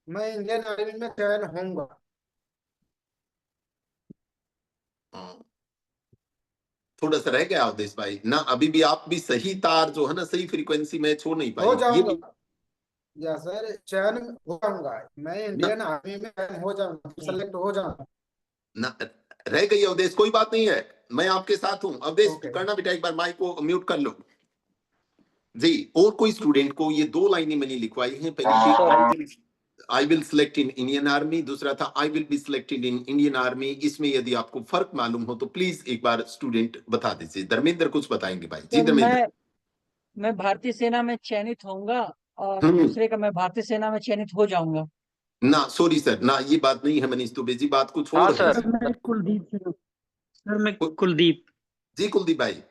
मैं इंडियन आर्मी में चयन होऊंगा। हाँ, थोड़ा सा रह गया अवधेश भाई ना, अभी भी आप भी सही तार जो है ना, सही फ्रीक्वेंसी में छोड़ नहीं हो पाए ये जाऊंगा। भी या सर चयन हो जाऊंगा, मैं ना, इंडियन आर्मी में चयन हो जाऊंगा, सेलेक्ट हो जाऊंगा। ना रह गई अवधेश, कोई बात नहीं है, मैं आपके साथ हूं। अवधेश ओके। करना बेटा, एक बार माइक को म्यूट कर लो जी। और कोई स्टूडेंट को ये 2 लाइनें मैंने लिखवाई हैं, पहली थी I will select in Indian army, दूसरा था आई will be selected in Indian army. इसमें यदि आपको फर्क मालूम हो तो प्लीज एक बार स्टूडेंट बता दीजिए। धर्मेंद्र कुछ बताएंगे भाई जी, सर धर्मेंद्र। मैं भारतीय सेना में चयनित होऊंगा और हम्म। दूसरे का मैं भारतीय सेना में चयनित हो जाऊंगा। ना सॉरी सर, ना ये बात नहीं है मनीष दुबे जी, बात कुछ हाँ और है। सर। मैं कुलदीप सर मैं कु- कुलदीप जी कुलदीप भाई।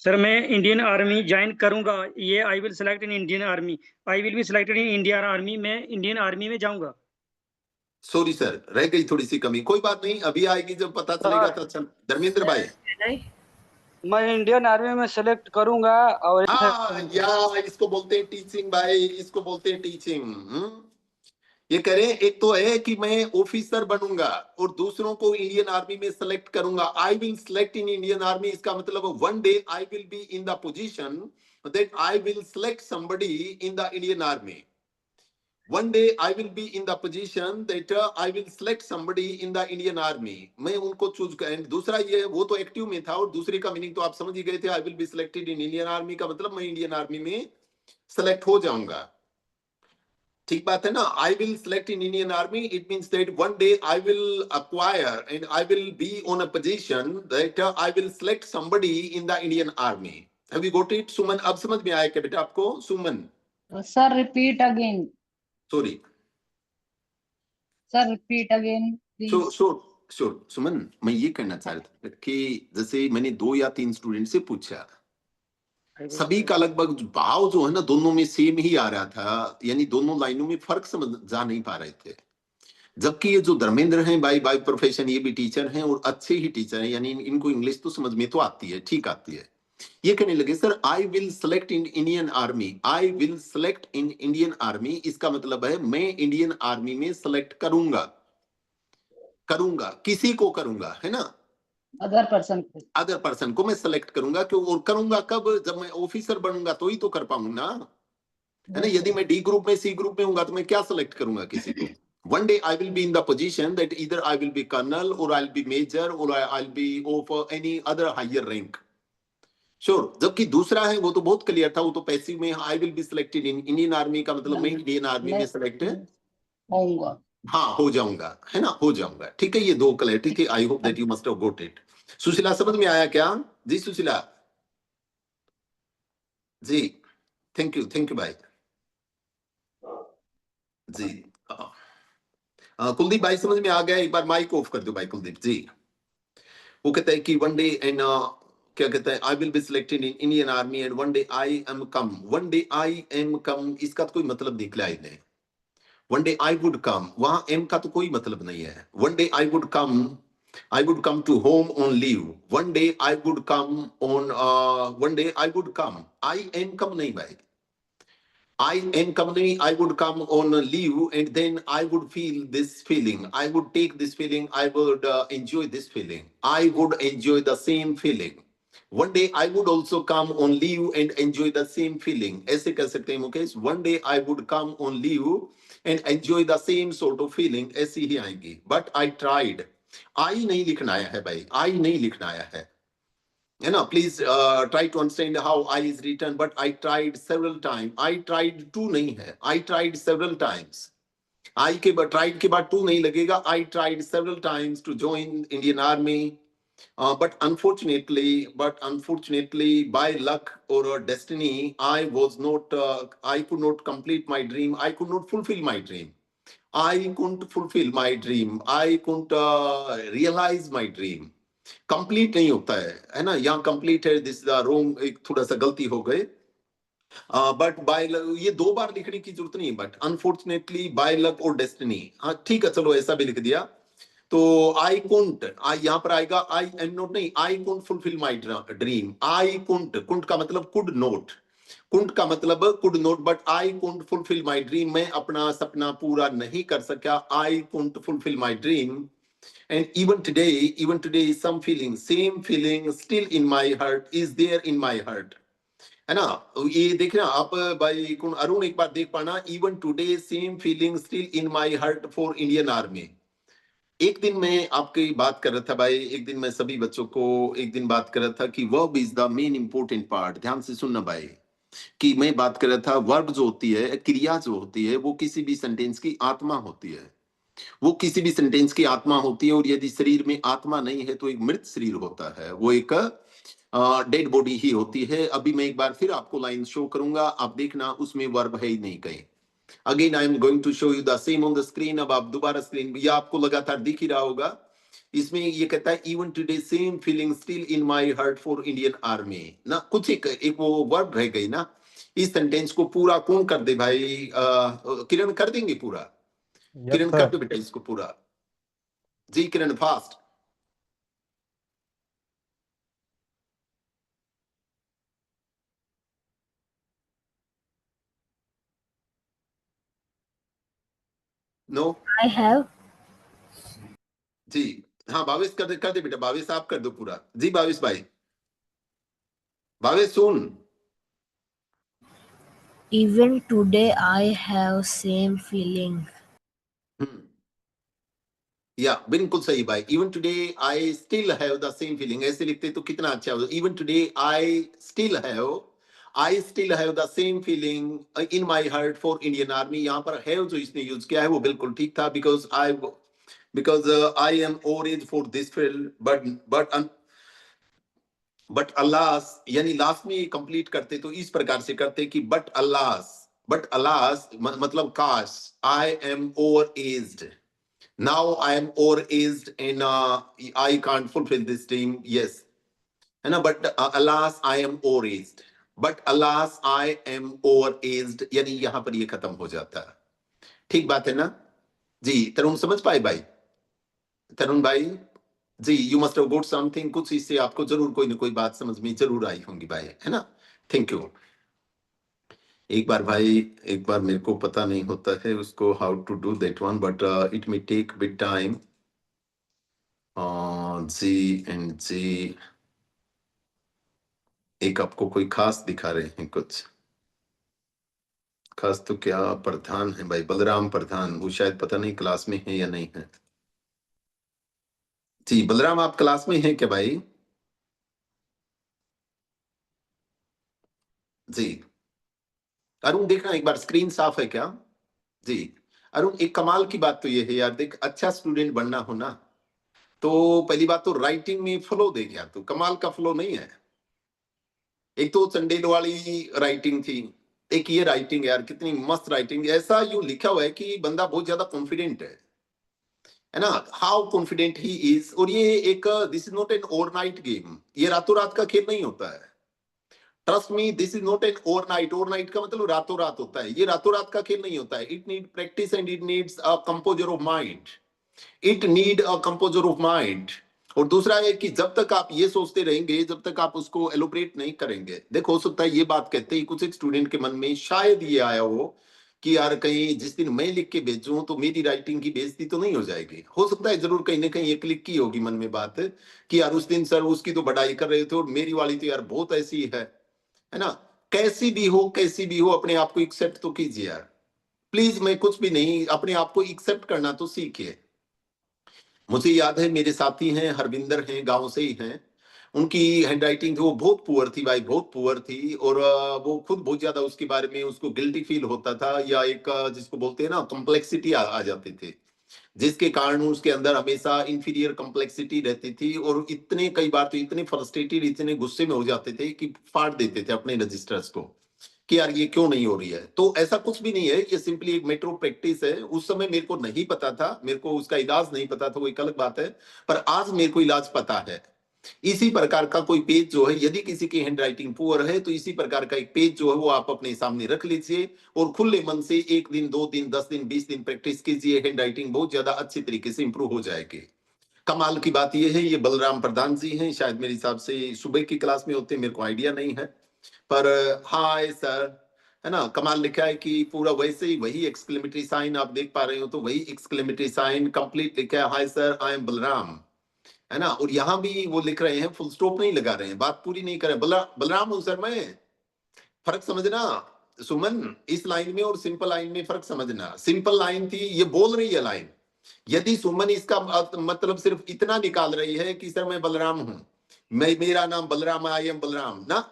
सर मैं इंडियन आर्मी ज्वाइन करूंगा। ये I will select in Indian army, I will be selected in Indian army, मैं इंडियन आर्मी में जाऊंगा। सॉरी सर, रह गई थोड़ी सी कमी, कोई बात नहीं, अभी आएगी जब पता चलेगा सर तो अच्छा। धर्मेंद्र भाई। मैं इंडियन आर्मी में सेलेक्ट करूंगा और या इसको बोलते हैं टीचिंग भाई, इसको बोलते हैं टीचिंग। ये करें, एक तो है कि मैं ऑफिसर बनूंगा और दूसरों को इंडियन आर्मी में सेलेक्ट करूंगा। I will select in Indian army, इसका मतलब one day I will be in the position that I will select somebody in the Indian army. One day I will be in the position that I will select somebody in the Indian Army. मैं उनको choose कर, दूसरा ये वो तो active में था, और दूसरे का मीनिंग तो आप समझ ही गए थे। I will be selected in Indian Army का मतलब मैं इंडियन आर्मी में सेलेक्ट हो जाऊंगा। ठीक बात है ना। I will select in Indian Army, it means that one day I will acquire and I will be on a position that I will select somebody in the Indian Army. Have you got it? सुमन अब समझ में आया क्या बेटा आपको? Suman sir repeat again. Sorry, sir repeat again please. Sure Suman, मैं ये कहना चाह रहा था कि जैसे मैंने 2 या 3 स्टूडेंट से पूछा, सभी का लगभग भाव जो है ना दोनों में सेम ही आ रहा था, यानी दोनों लाइनों में फर्क समझ जा नहीं पा रहे थे। जबकि ये जो धर्मेंद्र हैं बाय प्रोफेशन, ये भी टीचर हैं और अच्छे ही टीचर हैं, यानी इनको इंग्लिश तो समझ में तो आती है, ठीक आती है। ये कहने लगे sir I will select in Indian army, I will select in Indian army, इसका मतलब है मैं इंडियन आर्मी में सेलेक्ट करूंगा। करूंगा किसी को करूंगा, है ना। अदर पर्सन को। अदर पर्सन को मैं सेलेक्ट करूंगा, क्यों? और करूंगा कब? जब मैं ऑफिसर बनूंगा तो ही तो कर पाऊंगा ना, है ना? यदि मैं डी ग्रुप में, सी ग्रुप में हूंगा तो मैं क्या सेलेक्ट करूंगा किसी को? One day I will be in the position that either I will be colonel or I'll be major or I'll be of any other higher rank. Sure. जबकि दूसरा है वो तो बहुत क्लियर था, वो तो पैसिव में I will be selected in Indian Army का मतलब मैं इंडियन आर्मी में सेलेक्ट होऊंगा। हाँ हो जाऊंगा, है ना? हो जाऊंगा। ठीक है, ये दो क्लैरिटी थी। आई hope that you must have got it. Sushila समझ में आया क्या? जी सुशीला जी, थैंक यू भाई जी। कुलदीप भाई समझ में आ गया? एक बार माइक ऑफ कर दो भाई कुलदीप जी। वो कहता है कि वन डे एंड क्या कहता है, I will be selected in Indian army and one day I am come. One day I am come, इसका तो कोई मतलब निकला ही नहीं। One day I would come, वहां एम का तो कोई मतलब नहीं है। One day I would come to home on leave. One day I would come on one day I would come, I am come नहीं भाई। I am company, I would come on a leave and then I would feel this feeling. I would take this feeling. I would enjoy this feeling. I would enjoy the same feeling. One day I would also come on leave and enjoy the same feeling. ऐसे कह सकते हैं Mukesh, one day I would come on leave and enjoy the same sort of feeling. ऐसी ही आएगी। But I tried. I नहीं लिखना आया है भाई, I नहीं लिखना आया है। You know, please try to understand how I is written, but I tried several times. I tried two नहीं है, I tried several times. I के बाद tried के बाद two नहीं लगेगा। I tried several times to join Indian Army, but unfortunately, by luck or destiny, I was not. I could not complete my dream. I could not fulfill my dream. I couldn't fulfill my dream. I couldn't realize my dream. Complete नहीं होता है ना? यहाँ complete है, this रोंग, एक थोड़ा सा गलती हो गए। बट बाय ये दो बार लिखने की जरूरत नहीं, बट अनफॉर्चुनेटली, बाय लक और डेस्टिनी। हाँ ठीक है, चलो ऐसा भी लिख दिया। तो आई कुंट, यहाँ पर आएगा आई एम नॉट नहीं, आई कुंट फुलफिल माई ड्रीम। आई कुंट का मतलब कुड नॉट, कुंट का मतलब could not, but I couldn't fulfil my dream, मैं अपना सपना पूरा नहीं कर सका। I couldn't fulfil my dream. And even today, some feeling, same feeling still in my heart, is there in my heart. है ना? ये देखना आप भाई अरुण, एक बार देख पाना, even today same feeling still in my heart for Indian Army. एक दिन मैं आपकी बात कर रहा था भाई, एक दिन मैं सभी बच्चों को एक दिन बात कर रहा था कि verb is the main important part। ध्यान से सुनना भाई, कि मैं बात कर रहा था verb जो होती है, क्रिया जो होती है, वो किसी भी सेंटेंस की आत्मा होती है। वो किसी भी सेंटेंस की आत्मा होती है। और यदि शरीर में आत्मा नहीं है तो एक मृत शरीर होता है, वो एक डेड बॉडी ही होती है। अभी मैं एक बार फिर आपको लाइन शो करूंगा, आप देखना, उसमें वर्ब है ही नहीं कहीं। Again I am going to show you the same on the screen. अब आप दोबारा स्क्रीन, या आपको लगातार दिख ही रहा होगा। इसमें ये कहता है even today same feeling still in my heart for Indian army ना। कुछ एक वो वर्ब रह गई ना। इस सेंटेंस को पूरा कौन कर दे भाई? किरण कर देंगे पूरा? किरण कर दो बेटा इसको पूरा। जी किरण फास्ट। नो I have जी हाँ, भावेश कर दे बेटा, भावेश आप कर दो पूरा। जी भावेश भाई, भावेश सुन। even today I have same feeling. या बिल्कुल सही भाई। Even today I still have the same feeling, ऐसे लिखते तो कितना अच्छा होगा। Even today I still have the same feeling in my heart for Indian army. यहाँ पर हैव जो इसने यूज किया है वो बिल्कुल ठीक था, बिकॉज आई एम ओरेज for this field, but alas, यानी लास्ट में कंप्लीट करते तो इस प्रकार से करते कि बट अल्लास मतलब काश, I am over aged. Now I am overaged and I can't fulfill this dream. Yes, है ना? But alas, I am overaged. But alas, I am overaged. यानी यहाँ पर ये खत्म हो जाता है। ठीक बात है ना जी? तरुण समझ पाए भाई? तरुण भाई जी, you must have got something। कुछ इससे आपको जरूर कोई ना कोई बात समझ में जरूर आई होंगी भाई, है ना? Thank you. एक बार भाई, एक बार मेरे को पता नहीं होता है उसको how to do that one, but it may take bit time. जी एंड जी, एक आपको कोई खास दिखा रहे हैं कुछ खास, तो क्या प्रधान है भाई, बलराम प्रधान, वो शायद पता नहीं क्लास में है या नहीं है। जी बलराम, आप क्लास में हैं क्या भाई? जी अरुण, देखना एक बार स्क्रीन साफ है क्या? जी अरुण, एक कमाल की बात तो ये है यार, देख अच्छा स्टूडेंट बनना हो ना, तो पहली बात तो राइटिंग में फ्लो दे गया, तो कमाल का फ्लो नहीं है। एक तो चंडेल वाली राइटिंग थी, एक ये राइटिंग यार कितनी मस्त राइटिंग, ऐसा यूं लिखा हुआ है कि बंदा बहुत ज्यादा कॉन्फिडेंट है ना, हाउ कॉन्फिडेंट ही इज। और ये एक, this is not an overnight game, ये रातों रात का खेल नहीं होता है। Trust me, this is not an overnight, overnight का मतलब रातों रात होता है, ये रातों रात का खेल नहीं होता है। It need practice and it needs a composer of mind, it need a composer of mind. और दूसरा है कि जब तक आप ये सोचते रहेंगे, जब तक आप उसको एलोबरेट नहीं करेंगे, देखो हो सकता है ये बात कहते ही कुछ एक स्टूडेंट के मन में शायद ये आया हो कि यार कहीं जिस दिन मैं लिख के भेजूं तो मेरी राइटिंग की बेइज्जती तो नहीं हो जाएगी। हो सकता है जरूर कहीं ना कहीं ये क्लिक की होगी मन में बात कि यार उस दिन सर उसकी तो बढ़ाई कर रहे थे और मेरी वाली तो यार बहुत ऐसी है ना। कैसी भी हो अपने आप को एक्सेप्ट तो कीजिए यार प्लीज। मैं कुछ भी नहीं, अपने आप को एक्सेप्ट करना तो सीखिए। मुझे याद है मेरे साथी हैं हरविंदर हैं, गांव से ही हैं, उनकी हैंडराइटिंग वो बहुत पुअर थी भाई, बहुत पुअर थी। और वो खुद बहुत ज्यादा उसके बारे में उसको गिल्टी फील होता था, या एक जिसको बोलते हैं ना कॉम्प्लेक्सिटी आ जाते थे, जिसके कारण उसके अंदर हमेशा इंफीरियर कॉम्प्लेक्सिटी रहती थी। और इतने कई बार तो इतने फ्रस्ट्रेटेड, इतने गुस्से में हो जाते थे कि फाड़ देते थे अपने रजिस्टर्स को कि यार ये क्यों नहीं हो रही है। तो ऐसा कुछ भी नहीं है, ये सिंपली एक मेट्रो प्रैक्टिस है। उस समय मेरे को नहीं पता था, मेरे को उसका इलाज नहीं पता था, वो एक अलग बात है, पर आज मेरे को इलाज पता है। इसी प्रकार का कोई पेज जो है, यदि किसी की हैंडराइटिंग पुअर है तो इसी प्रकार का एक पेज जो है वो आप अपने सामने रख लीजिए और खुले मन से 1 दिन 2 दिन 10 दिन 20 दिन प्रैक्टिस कीजिए, हैंडराइटिंग बहुत ज्यादा अच्छी तरीके से इंप्रूव हो जाएगी। कमाल की बात यह है, ये बलराम प्रधान जी हैं, शायद मेरे हिसाब से सुबह की क्लास में होते, मेरे को आइडिया नहीं है, पर हाय सर, है ना। कमाल लिखा है कि पूरा वैसे ही वही एक्सक्लेमेटरी साइन आप देख पा रहे हो, तो वही एक्सक्लेमेटरी साइन कंप्लीट लिखा है, हाय सर आई एम बलराम, है ना। और यहाँ भी वो लिख रहे हैं, फुल स्टॉप नहीं लगा रहे हैं, बात पूरी नहीं कर रहे, बलराम हूं सर मैं। फर्क समझना सुमन, इस लाइन में और सिंपल लाइन में फर्क समझना। सिंपल लाइन थी, ये बोल रही है लाइन, यदि सुमन इसका मतलब सिर्फ इतना निकाल रही है कि सर मैं बलराम हूं, मैं, मेरा नाम बलराम, आई एम बलराम ना,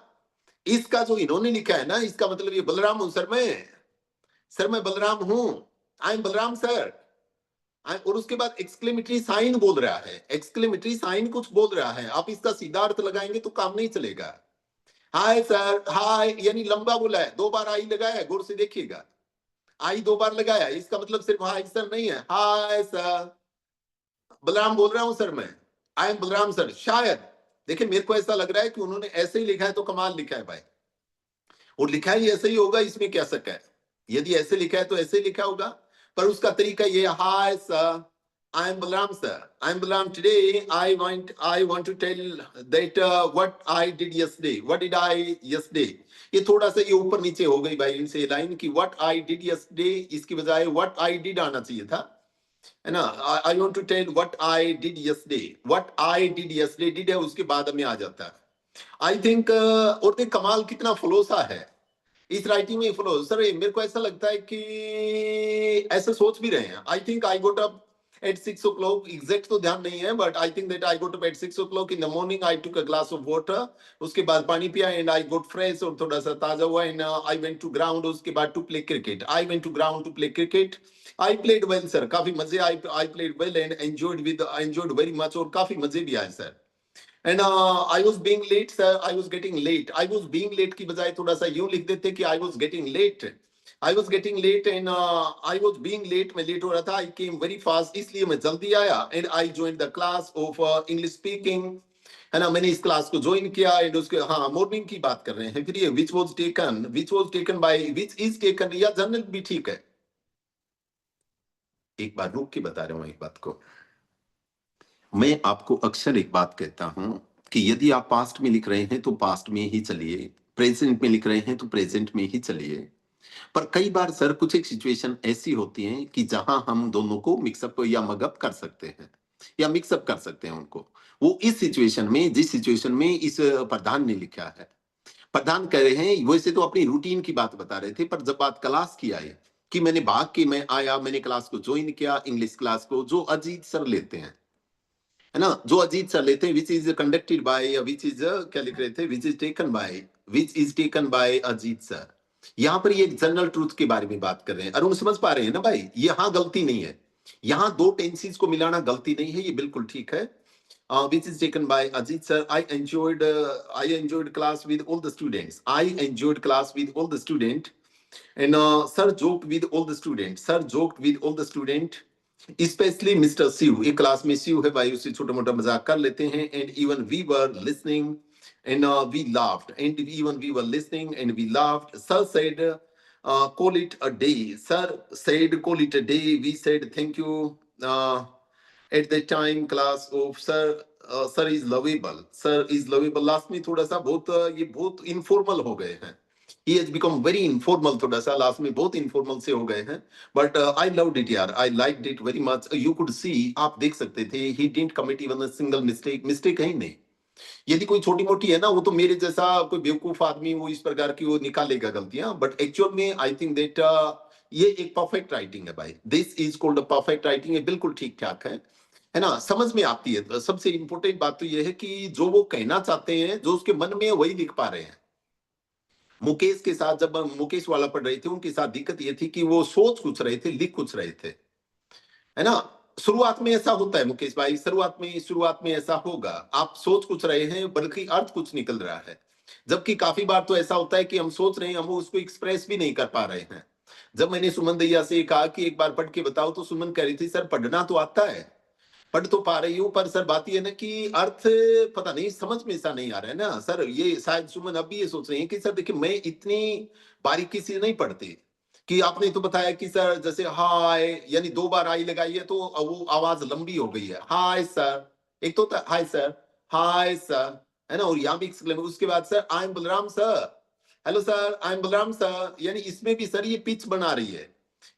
इसका जो इन्होंने लिखा है ना, इसका मतलब ये बलराम हूं सर मैं बलराम हूं, आई एम बलराम सर। और उसके बाद एक्सक्लेमेटरी साइन बोल रहा है, एक्सक्लेमेटरी साइन कुछ बोल रहा है, आप इसका सीधा अर्थ लगाएंगे तो काम नहीं चलेगा। हाय सर, हाय यानी लंबा बोला है, 2 बार आई लगाया, गौर से देखिएगा, आई 2 बार लगाया, इसका मतलब सिर्फ हाय सर नहीं है, हाय सर बलराम बोल रहा हूं सर मैं, आई एम बलराम सर। शायद देखिए मेरे को ऐसा लग रहा है कि उन्होंने ऐसे ही लिखा है, तो कमाल लिखा है भाई, और लिखा ही ऐसे ही होगा, इसमें क्या शक है। यदि ऐसे लिखा है तो ऐसे ही लिखा होगा, पर उसका तरीका ये, hi sir I am Balram sir, I am Balram, today I want to tell that what I did yesterday, what did I yesterday. ये थोड़ा सा ये ऊपर नीचे हो गई भाई इनसे लाइन की, व्हाट आई डिड यस्टरडे इसकी बजाय व्हाट आई डिड आना चाहिए था, है ना। I want to tell what I did yesterday, what I did yesterday, did है उसके बाद में आ जाता है, आई थिंक। और देख कमाल कितना फ्लो सा है इस राइटिंग में, फ्लो सर। मेरे को ऐसा लगता है कि ऐसा सोच भी रहे हैं। I think I goat up at 6 o'clock, exact तो ध्यान नहीं है, but I think that I goat up at 6 o'clock in the morning, I took a glass of water, उसके बाद पानी पिया एंड आई गोट फ्रेश और थोड़ा सा ताजा हुआ, and I went to ground, उसके बाद to play cricket, I went to ground to play cricket, I played well sir, काफी मजे, I played well and enjoyed very much, और काफी मजे भी आए sir. And I was being late, sir. I was getting late. I was being late की बजाय थोड़ा सा यूं लिख देते कि I was getting late. I was getting late and I was being late. मैं लेट हो रहा था. I came very fast. इसलिए मैं जल्दी आया. And I joined the class of English speaking. है ना, मैंने इस क्लास को ज्वाइन किया एंड उसके, हाँ मॉर्निंग की बात कर रहे हैं। फिर ये which was taken by, which is taken, या जनरल भी ठीक है। एक बार रुक के बता रहा हूँ एक बात को। मैं आपको अक्सर एक बात कहता हूं कि यदि आप पास्ट में लिख रहे हैं तो पास्ट में ही चलिए, प्रेजेंट में लिख रहे हैं तो प्रेजेंट में ही चलिए। पर कई बार सर कुछ एक सिचुएशन ऐसी होती है कि जहां हम दोनों को मिक्सअप या मगअप कर सकते हैं। या मिक्सअप कर सकते हैं उनको। वो इस सिचुएशन में, जिस सिचुएशन में इस प्रधान ने लिखा है, प्रधान कह रहे हैं, वैसे तो अपनी रूटीन की बात बता रहे थे, पर जब बात क्लास की आई कि मैंने भाग के मैं आया, मैंने क्लास को ज्वाइन किया, इंग्लिश क्लास को जो अजीत सर लेते हैं, है ना, जो अजीत सर लेते हैं, which is conducted by, which is क्या लिख रहे थे, which is taken by Ajit sir. यहाँ पर ये जनरल ट्रूथ के बारे में बात कर रहे हैं। अरुण समझ पा रहे हैं ना भाई, यहाँ गलती नहीं है, यहाँ दो टेंसेस को मिलाना गलती नहीं है, ये बिल्कुल ठीक है। Which is taken by Ajit sir. I enjoyed class with all the students. I enjoyed class with all the student. And sir joked with all the students. Sir joked with all the student. Especially Mr. Siu. एक class में Siu है भाई, उससे छोटा मोटा मजाक कर लेते हैं. And even we were listening and we laughed. And even we were listening and we laughed. Sir said, call it a day. Sir said, call it a day. We said, thank you. At the time class of sir is lovable last में थोड़ा सा बहुत ये बहुत informal हो गए हैं, he has become very informal, थोड़ा सा लास्ट में बहुत इनफॉर्मल से हो गए हैं, but I loved it यार, I liked it very much. You could see, आप देख सकते थे, he didn't commit even a single mistake है ही नहीं। यदि कोई छोटी मोटी है ना, वो तो मेरे जैसा कोई बेवकूफ आदमी वो इस प्रकार की वो निकालेगा गलतियां, बट एक्चुअल में आई थिंक दैट ये एक परफेक्ट राइटिंग है भाई, this is called a perfect writing, है बिल्कुल ठीक ठाक है ना, समझ में आती है। सबसे इंपॉर्टेंट बात तो ये है कि जो वो कहना चाहते हैं, जो उसके मन में है, वही लिख पा रहे हैं। मुकेश के साथ जब मुकेश वाला पढ़ रहे थे, उनके साथ दिक्कत ये थी कि वो सोच कुछ रहे थे, लिख कुछ रहे थे, है ना। शुरुआत में ऐसा होता है मुकेश भाई, शुरुआत में ऐसा होगा, आप सोच कुछ रहे हैं बल्कि अर्थ कुछ निकल रहा है, जबकि काफी बार तो ऐसा होता है कि हम सोच रहे हैं, हम उसको एक्सप्रेस भी नहीं कर पा रहे हैं। जब मैंने सुमन दैया से कहा कि एक बार पढ़ के बताओ, तो सुमन कह रही थी सर पढ़ना तो आता है, पढ़ तो पा रही हूँ, पर सर बात ये ना कि अर्थ पता नहीं, समझ में ऐसा नहीं आ रहा है ना सर। ये शायद सुमन अब भी ये सोच रही है कि सर देखिए मैं इतनी बारीकी से नहीं पढ़ती, कि आपने तो बताया कि सर जैसे हाय, यानी 2 बार आई लगाई है तो वो आवाज लंबी हो गई है, हाय सर, एक तो हाय सर, है ना, और यहाँ भी उसके बाद sir I am Balram sir, hello sir I am Balram sir, यानी इसमें भी सर ये पिच बना रही है,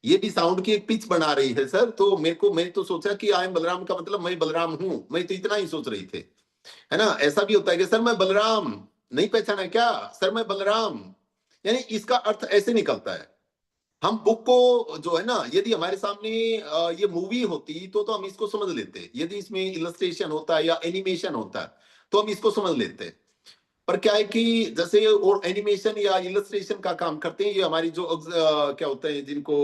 ये भी साउंड की एक पिच बना रही है सर। तो मैंने तो सोचा कि आई एम बलराम का मतलब मैं बलराम हूं, मैं तो इतना ही सोच रही थी, है ना। ऐसा भी होता है कि सर मैं बलराम, नहीं पहचाना क्या सर, मैं बलराम, यानी इसका अर्थ ऐसे निकलता है। हम बुक को जो है ना, यदि हमारे सामने ये मूवी होती तो हम इसको समझ लेते, यदि इसमें इलस्ट्रेशन होता है या एनिमेशन होता तो हम इसको समझ लेते, पर क्या है कि जैसे और एनिमेशन या इलस्ट्रेशन का काम करते हैं, ये हमारी जो क्या होता है, जिनको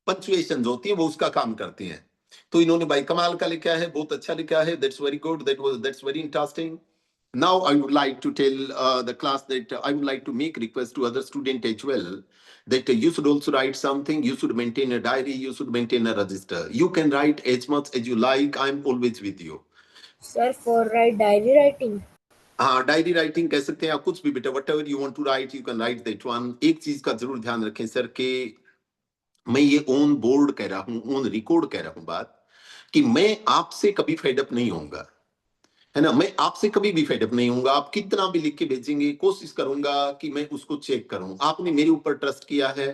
पंक्चुएशन जो होती है वो उसका काम करती हैं। तो इन्होंने भाई कमाल का लिखा है, बहुत अच्छा लिखा है, that's very good, that's very interesting. Now I would like to tell the class that I would like to make request to other student as well, that you should also write something, you should maintain a diary, you should maintain a register. You can write as much as you like, I am always with you. Sir, for write diary writing. हाँ, diary writing कह सकते हैं आप, कुछ भी बेटा, whatever you want to write you can write that one. एक चीज का जरूर ध्यान रखें सर के मैं ये ऑन बोर्ड कह रहा हूँ, ऑन रिकॉर्ड कह रहा हूँ बात, कि मैं आपसे कभी फेडअप नहीं होऊंगा, है ना, मैं आपसे कभी भी फेडअप नहीं होऊंगा। आप कितना भी लिख के भेजेंगे, कोशिश करूंगा कि मैं उसको चेक करूं। आपने मेरे ऊपर ट्रस्ट किया है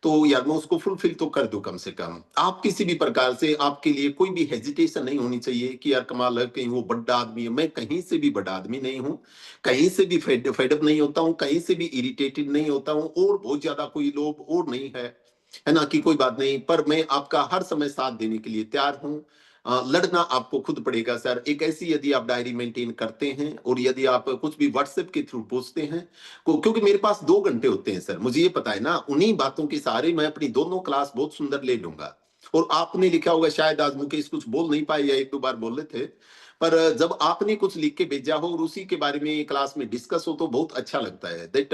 तो यार मैं उसको फुलफिल तो कर दूं कम से कम। आप किसी भी प्रकार से, आपके लिए कोई भी हेजिटेशन नहीं होनी चाहिए कि यार कमाल है कहीं वो बड़ा आदमी है। मैं कहीं से भी बड़ा आदमी नहीं हूँ, कहीं से भी फेडअप नहीं होता हूँ, कहीं से भी इरिटेटेड नहीं होता हूँ, और बहुत ज्यादा कोई लोभ और नहीं है ना, कि कोई बात नहीं, पर मैं आपका हर समय साथ देने के लिए तैयार हूँ। लड़ना आपको खुद पड़ेगा सर। एक ऐसी यदि आप डायरी मेंटेन करते हैं और यदि आप कुछ भी व्हाट्सएप के थ्रू पूछते हैं, क्योंकि मेरे पास 2 घंटे होते हैं सर, मुझे ये पता है ना, उन्हीं बातों के सहारे मैं अपनी दोनों क्लास बहुत सुंदर ले लूंगा। और आपने लिखा होगा शायद आज मुकेश कुछ बोल नहीं पाए या 1-2 बार बोले थे, पर जब आपने कुछ लिख के भेजा हो और उसी के बारे में क्लास में डिस्कस हो तो बहुत अच्छा लगता है। दैट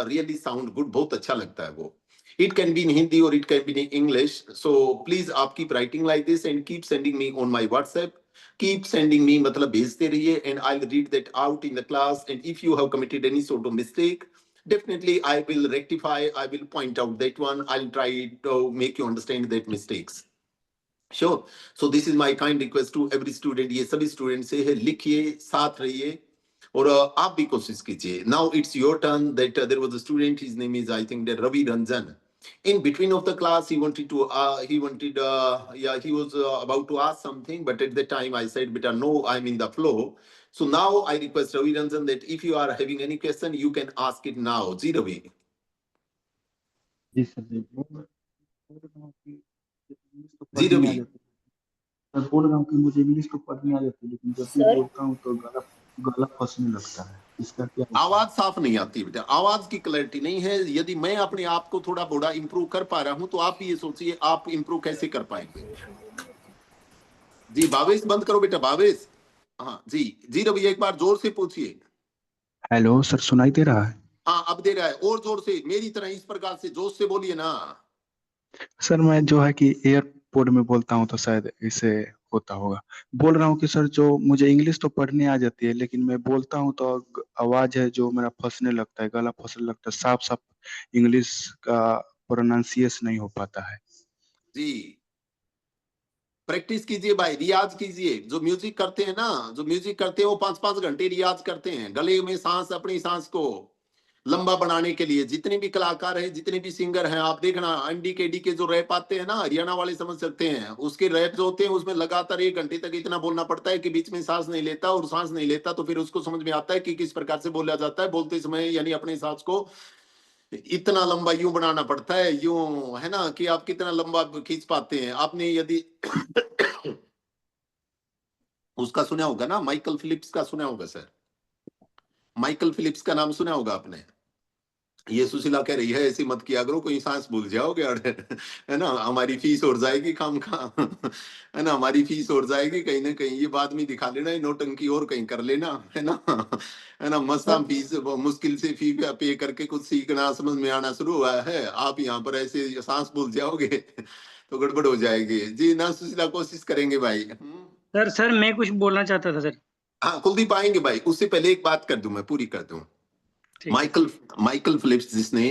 रियली साउंड गुड, बहुत अच्छा लगता है वो। It can be in Hindi or it can be in English. So please आप keep writing like this and keep sending me on my WhatsApp. Keep sending me मतलब भेजते रहिए and I'll read that out in the class. And if you have committed any sort of mistake, definitely I will rectify. I will point out that one. I'll try to make you understand that mistakes. Sure. So this is my kind request to every student. ये सभी students से है, लिखिए, साथ रहिए और आप भी कोशिश कीजिए। Now it's your turn. That there was a student. His name is I think that Ravi Ranjan. In between of the class, he was about to ask something, but at the time I said, "Beta, no, I'm in the flow." So now I request Ravi Ranjan that if you are having any question, you can ask it now. Ji Ravi. जी sir जी बोल रहा हूँ कि English तो जी पढ़ने आ रवि। जाती है। मैं बोल रहा हूँ कि मुझे इंग्लिश तो पढ़ने आ जाती है, लेकिन जब भी सर बोलता हूँ तो गला फंसने लगता है। इसका क्या उपाय? आवाज साफ नहीं आती बेटा, आवाज की क्लैरिटी नहीं है। यदि मैं अपने आप को थोड़ा बड़ा इंप्रूव कर पा रहा हूं, तो आप ये सोचिए आप इंप्रूव कैसे कर पाएंगे। जी भावेश बंद करो बेटा, भावेश। हाँ जी, जी रवि एक बार जोर से पूछिए। हेलो सर, सुनाई दे रहा है? हाँ अब दे रहा है, और जोर से, मेरी तरह इस प्रकार से जोश से बोलिए ना। सर मैं जो है कि एयरपोर्ट में बोलता हूँ तो शायद इसे होता होगा। बोल रहा हूँ कि सर जो मुझे इंग्लिश तो पढ़ने आ जाती है, लेकिन मैं बोलता हूँ तो आवाज है जो मेरा फंसने लगता है, गला फंसने लगता है, साफ साफ इंग्लिश का प्रोनाउंसिएशन नहीं हो पाता है। जी प्रैक्टिस कीजिए भाई, रियाज कीजिए। जो म्यूजिक करते हैं ना, जो म्यूजिक करते हैं वो 5-5 घंटे रियाज करते हैं, गले में सांस, अपनी सांस को लंबा बनाने के लिए। जितने भी कलाकार हैं, जितने भी सिंगर हैं, आप देखना एनडीकेडी के जो रैप आते हैं ना, हरियाणा वाले समझ सकते हैं, उसके रैप जो होते हैं उसमें लगातार 1 घंटे तक इतना बोलना पड़ता है कि बीच में सांस नहीं लेता, और सांस नहीं लेता तो फिर उसको समझ में आता है कि किस प्रकार से बोला जाता है। बोलते समय यानी अपने सांस को इतना लंबा यूं बनाना पड़ता है, यूं, है ना, कि आप कितना लंबा खींच पाते हैं। आपने यदि उसका सुना होगा ना, माइकल फिलिप्स का सुना होगा सर, माइकल फिलिप्स का नाम सुना होगा आपने। ये सुशीला कह रही है ऐसी मत किया करो, कोई सांस भूल जाओगे, है ना, हमारी फीस और जाएगी काम का, है ना, हमारी फीस और जाएगी कहीं ना कहीं। ये बाद में दिखा लेना, नोटंकी और कहीं कर लेना, है ना, है ना। मस्ता फीस मुश्किल से फी पे करके कुछ सीखना समझ में आना शुरू हुआ है, आप यहाँ पर ऐसे सांस भूल जाओगे तो गड़बड़ हो जाएगी। जी ना सुशीला, कोशिश करेंगे भाई। सर मैं कुछ बोलना चाहता था सर। हाँ कुलदीप आएंगे भाई, उससे पहले एक बात कर दूं, मैं पूरी कर दूं। ठीक। माइकल फिलिप्स, जिसने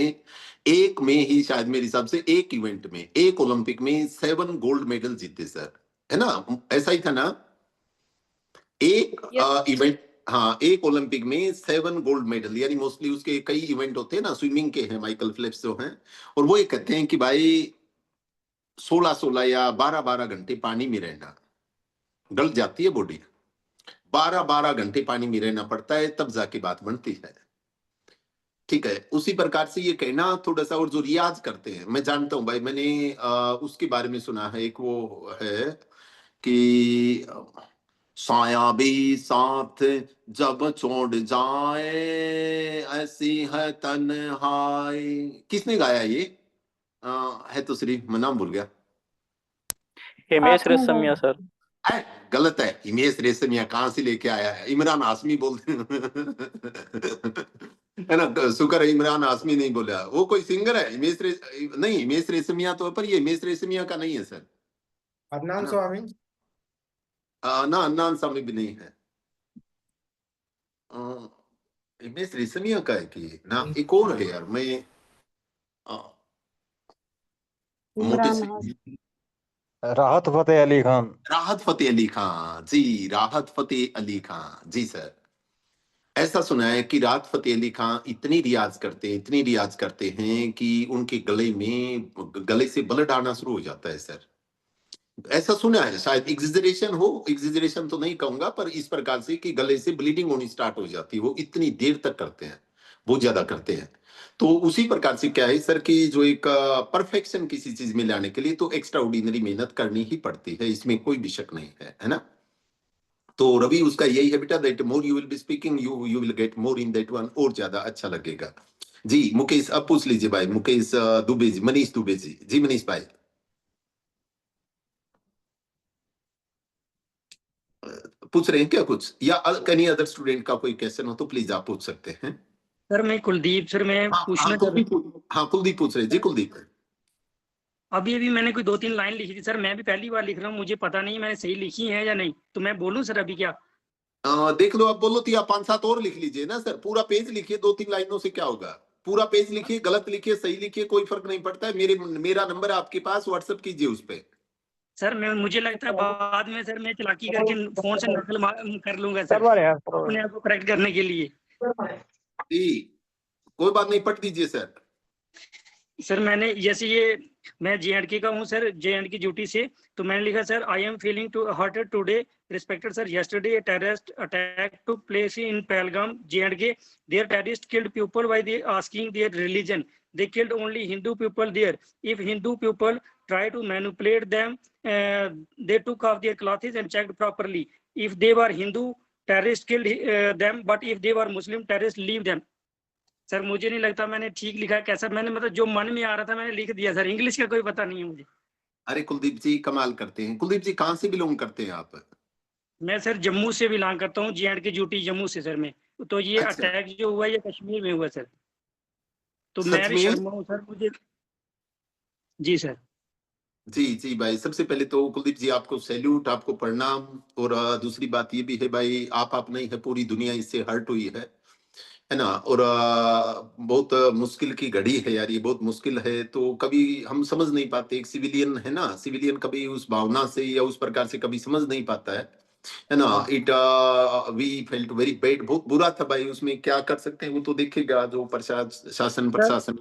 एक में ही शायद मेरे हिसाब से एक इवेंट में, एक ओलंपिक में 7 गोल्ड मेडल जीते सर, है ना, ऐसा ही था ना, एक इवेंट, हाँ एक ओलंपिक में 7 गोल्ड मेडल, यानी मोस्टली उसके कई इवेंट होते हैं ना, स्विमिंग के हैं माइकल फिलिप्स जो हैं, और वो ये कहते हैं कि भाई 16-16 या 12-12 घंटे पानी में रहना, गल जाती है बॉडी, 12-12 घंटे पानी में रहना पड़ता है, तब जाके बात बनती है। ठीक है, उसी प्रकार से ये कहना थोड़ा सा, और जो रियाज करते हैं, मैं जानता हूं भाई, मैंने उसके बारे में सुना है, एक वो है कि साया भी साथ जब छोड़ जाए, ऐसी है तन्हाई। किसने गाया ये? है तो श्री, मैं नाम भूल गया। हिमेश रेशमिया सर। है, गलत है, हिमेश रेशमिया कहां से लेके आया है, इमरान हाशमी बोलते है ना, शुक्र है इमरान हाशमी नहीं बोला, वो कोई सिंगर है। नहीं, हिमेश रेशमिया तो, पर ये हिमेश रेशमिया का नहीं है सर। अदनान स्वामी। ना अदनान स्वामी भी नहीं है, हिमेश रेशमिया का है कि ना, एक और है यार, मैं मोटे से, राहत फतेह अली खान। राहत फतेह अली खान जी, राहत फतेह अली खान जी सर। ऐसा सुना है कि राहत फतेह अली खान इतनी रियाज करते हैं, इतनी रियाज करते हैं कि उनके गले से ब्लड आना शुरू हो जाता है सर। ऐसा सुना है, शायद एग्जेजरेशन हो, एग्जेजरेशन तो नहीं कहूंगा, पर इस प्रकार से कि गले से ब्लीडिंग होनी स्टार्ट हो जाती है, वो इतनी देर तक करते हैं, बहुत ज्यादा करते हैं। तो उसी प्रकार से क्या है सर कि जो एक परफेक्शन किसी चीज में लाने के लिए तो एक्स्ट्रा ऑर्डिनरी मेहनत करनी ही पड़ती है, इसमें कोई भी शक नहीं है ना। तो रवि उसका यही है बेटा, that more you will be speaking, you will get more in that one, और ज्यादा अच्छा लगेगा। जी मुकेश, अब पूछ लीजिए भाई, मुकेश दुबे जी, मनीष दुबे जी। जी मनीष भाई, पूछ रहे हैं क्या कुछ, या एनी अदर स्टूडेंट का कोई क्वेश्चन हो तो प्लीज आप पूछ सकते हैं। सर मैं कुलदीप, सर मैं पूछना हाँ कुलदीप पूछ रहे जी, कुलदीप। अभी मैंने कोई 2-3 लाइन लिखी थी सर, मैं भी पहली बार लिख रहा हूँ, मुझे पता नहीं मैंने सही लिखी है या नहीं, तो मैं बोलूं सर अभी क्या? देख लो, आप बोलो तो, या 5-7 और लिख लीजिए ना सर, पूरा पेज लिखिए, 2-3 लाइनों से क्या होगा, पूरा पेज लिखिए, गलत लिखिए सही लिखिए, कोई फर्क नहीं पड़ता है। मेरा नंबर आपके पास, व्हाट्सएप कीजिए उस पे। सर मुझे लगता है बाद में सर मैं चालाकी करके फोन से नकल कर लूंगा सर, अपने आप को करेक्ट करने के लिए। जी कोई बात नहीं, पढ़ दीजिए सर। सर मैंने जैसे ये मैं JNK का हूँ सर, JNK ड्यूटी से, तो मैंने लिखा sir I am feeling too hurted today respected sir yesterday a terrorist attack took place in Pahalgam, JNK. Their terrorists killed people by they asking their religion. They killed only Hindu people there. If Hindu people try to manipulate them, they took off their clothes and checked properly. If they were Hindu, terrorists killed them, but if they were Muslim, terrorists leave them. Sir मुझे नहीं लगता मैंने ठीक लिखा है, कैसा मैंने मतलब जो मन में आ रहा था मैंने लिख दिया सर, इंग्लिश का कोई पता नहीं है मुझे। अरे कुलदीप जी कमाल करते हैं। कुलदीप जी कहाँ से बिलोंग करते हैं आप? मैं सर जम्मू से बिलोंग करता हूँ, JNK ड्यूटी जम्मू से सर मैं। तो ये अच्छा। अटैक जो हुआ ये कश्मीर में हुआ सर, तो सच मैं भी में? शर्मा हूँ सर मुझे। जी सर। जी जी भाई, सबसे पहले तो कुलदीप जी आपको सैल्यूट, आपको प्रणाम। और दूसरी बात ये भी है भाई, आप नहीं है, पूरी दुनिया इससे हर्ट हुई है ना। और बहुत मुश्किल की घड़ी है यार, ये बहुत मुश्किल है। तो कभी हम समझ नहीं पाते, एक सिविलियन है ना, सिविलियन कभी उस भावना से या उस प्रकार से कभी समझ नहीं पाता है ना। It we felt very bad, बहुत बुरा था भाई। उसमें क्या कर सकते हैं वो तो देखेगा जो शासन प्रशासन।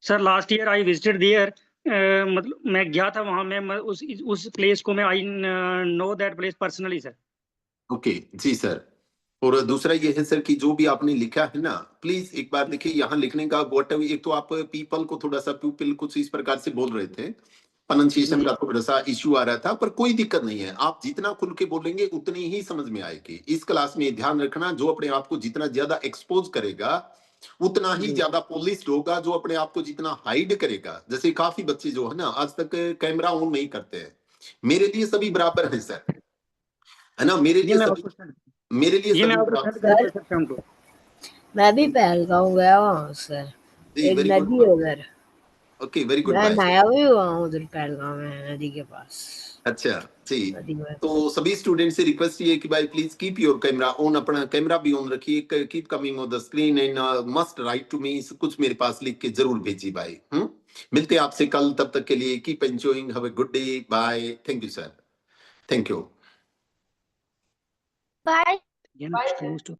Sir last year I visited there, मतलब मैं गया था वहां, मैं उस प्लेस को मैं I know that place personally sir. Okay जी सर। और दूसरा ये है सर कि जो भी आपने लिखा है ना, प्लीज एक बार देखिए यहाँ लिखने का वॉट, एक तो आप पीपल को थोड़ा सा पीपल कुछ इस प्रकार से बोल रहे थे, प्रोनाउंसिएशन का थोड़ा सा इश्यू आ रहा था, पर कोई दिक्कत नहीं है। आप जितना खुल के बोलेंगे उतनी ही समझ में आएगी। इस क्लास में ध्यान रखना, जो अपने आप को जितना ज्यादा एक्सपोज करेगा उतना ही ज्यादा पॉलिश्ड होगा, जो अपने आप को जितना हाइड करेगा। जैसे काफी बच्चे जो है ना आज तक कैमरा ऑन नहीं करते हैं। मेरे लिए सभी बराबर है सर, है ना। मेरे लिए सभी बराबर। मैं भी पहलगांव गया हूँ सर, एक नदी है उधर। ओके वेरी गुड मैं बाय। नया भी हुआ हूँ उधर पहलगांव में, नदी के पास। अच्छा जी। नदी में तो सभी स्टूडेंट से रिक्वेस्ट ये है कि भाई please keep your camera on, अपना कैमरा भी ऑन रखिए। Keep coming on the screen and must write to me, कुछ मेरे पास लिख के जरूर भेजिए भाई। मिलते हैं आपसे कल, तब तक के लिए keep enjoying, have a good day, bye. Thank you sir, thank you. Bye.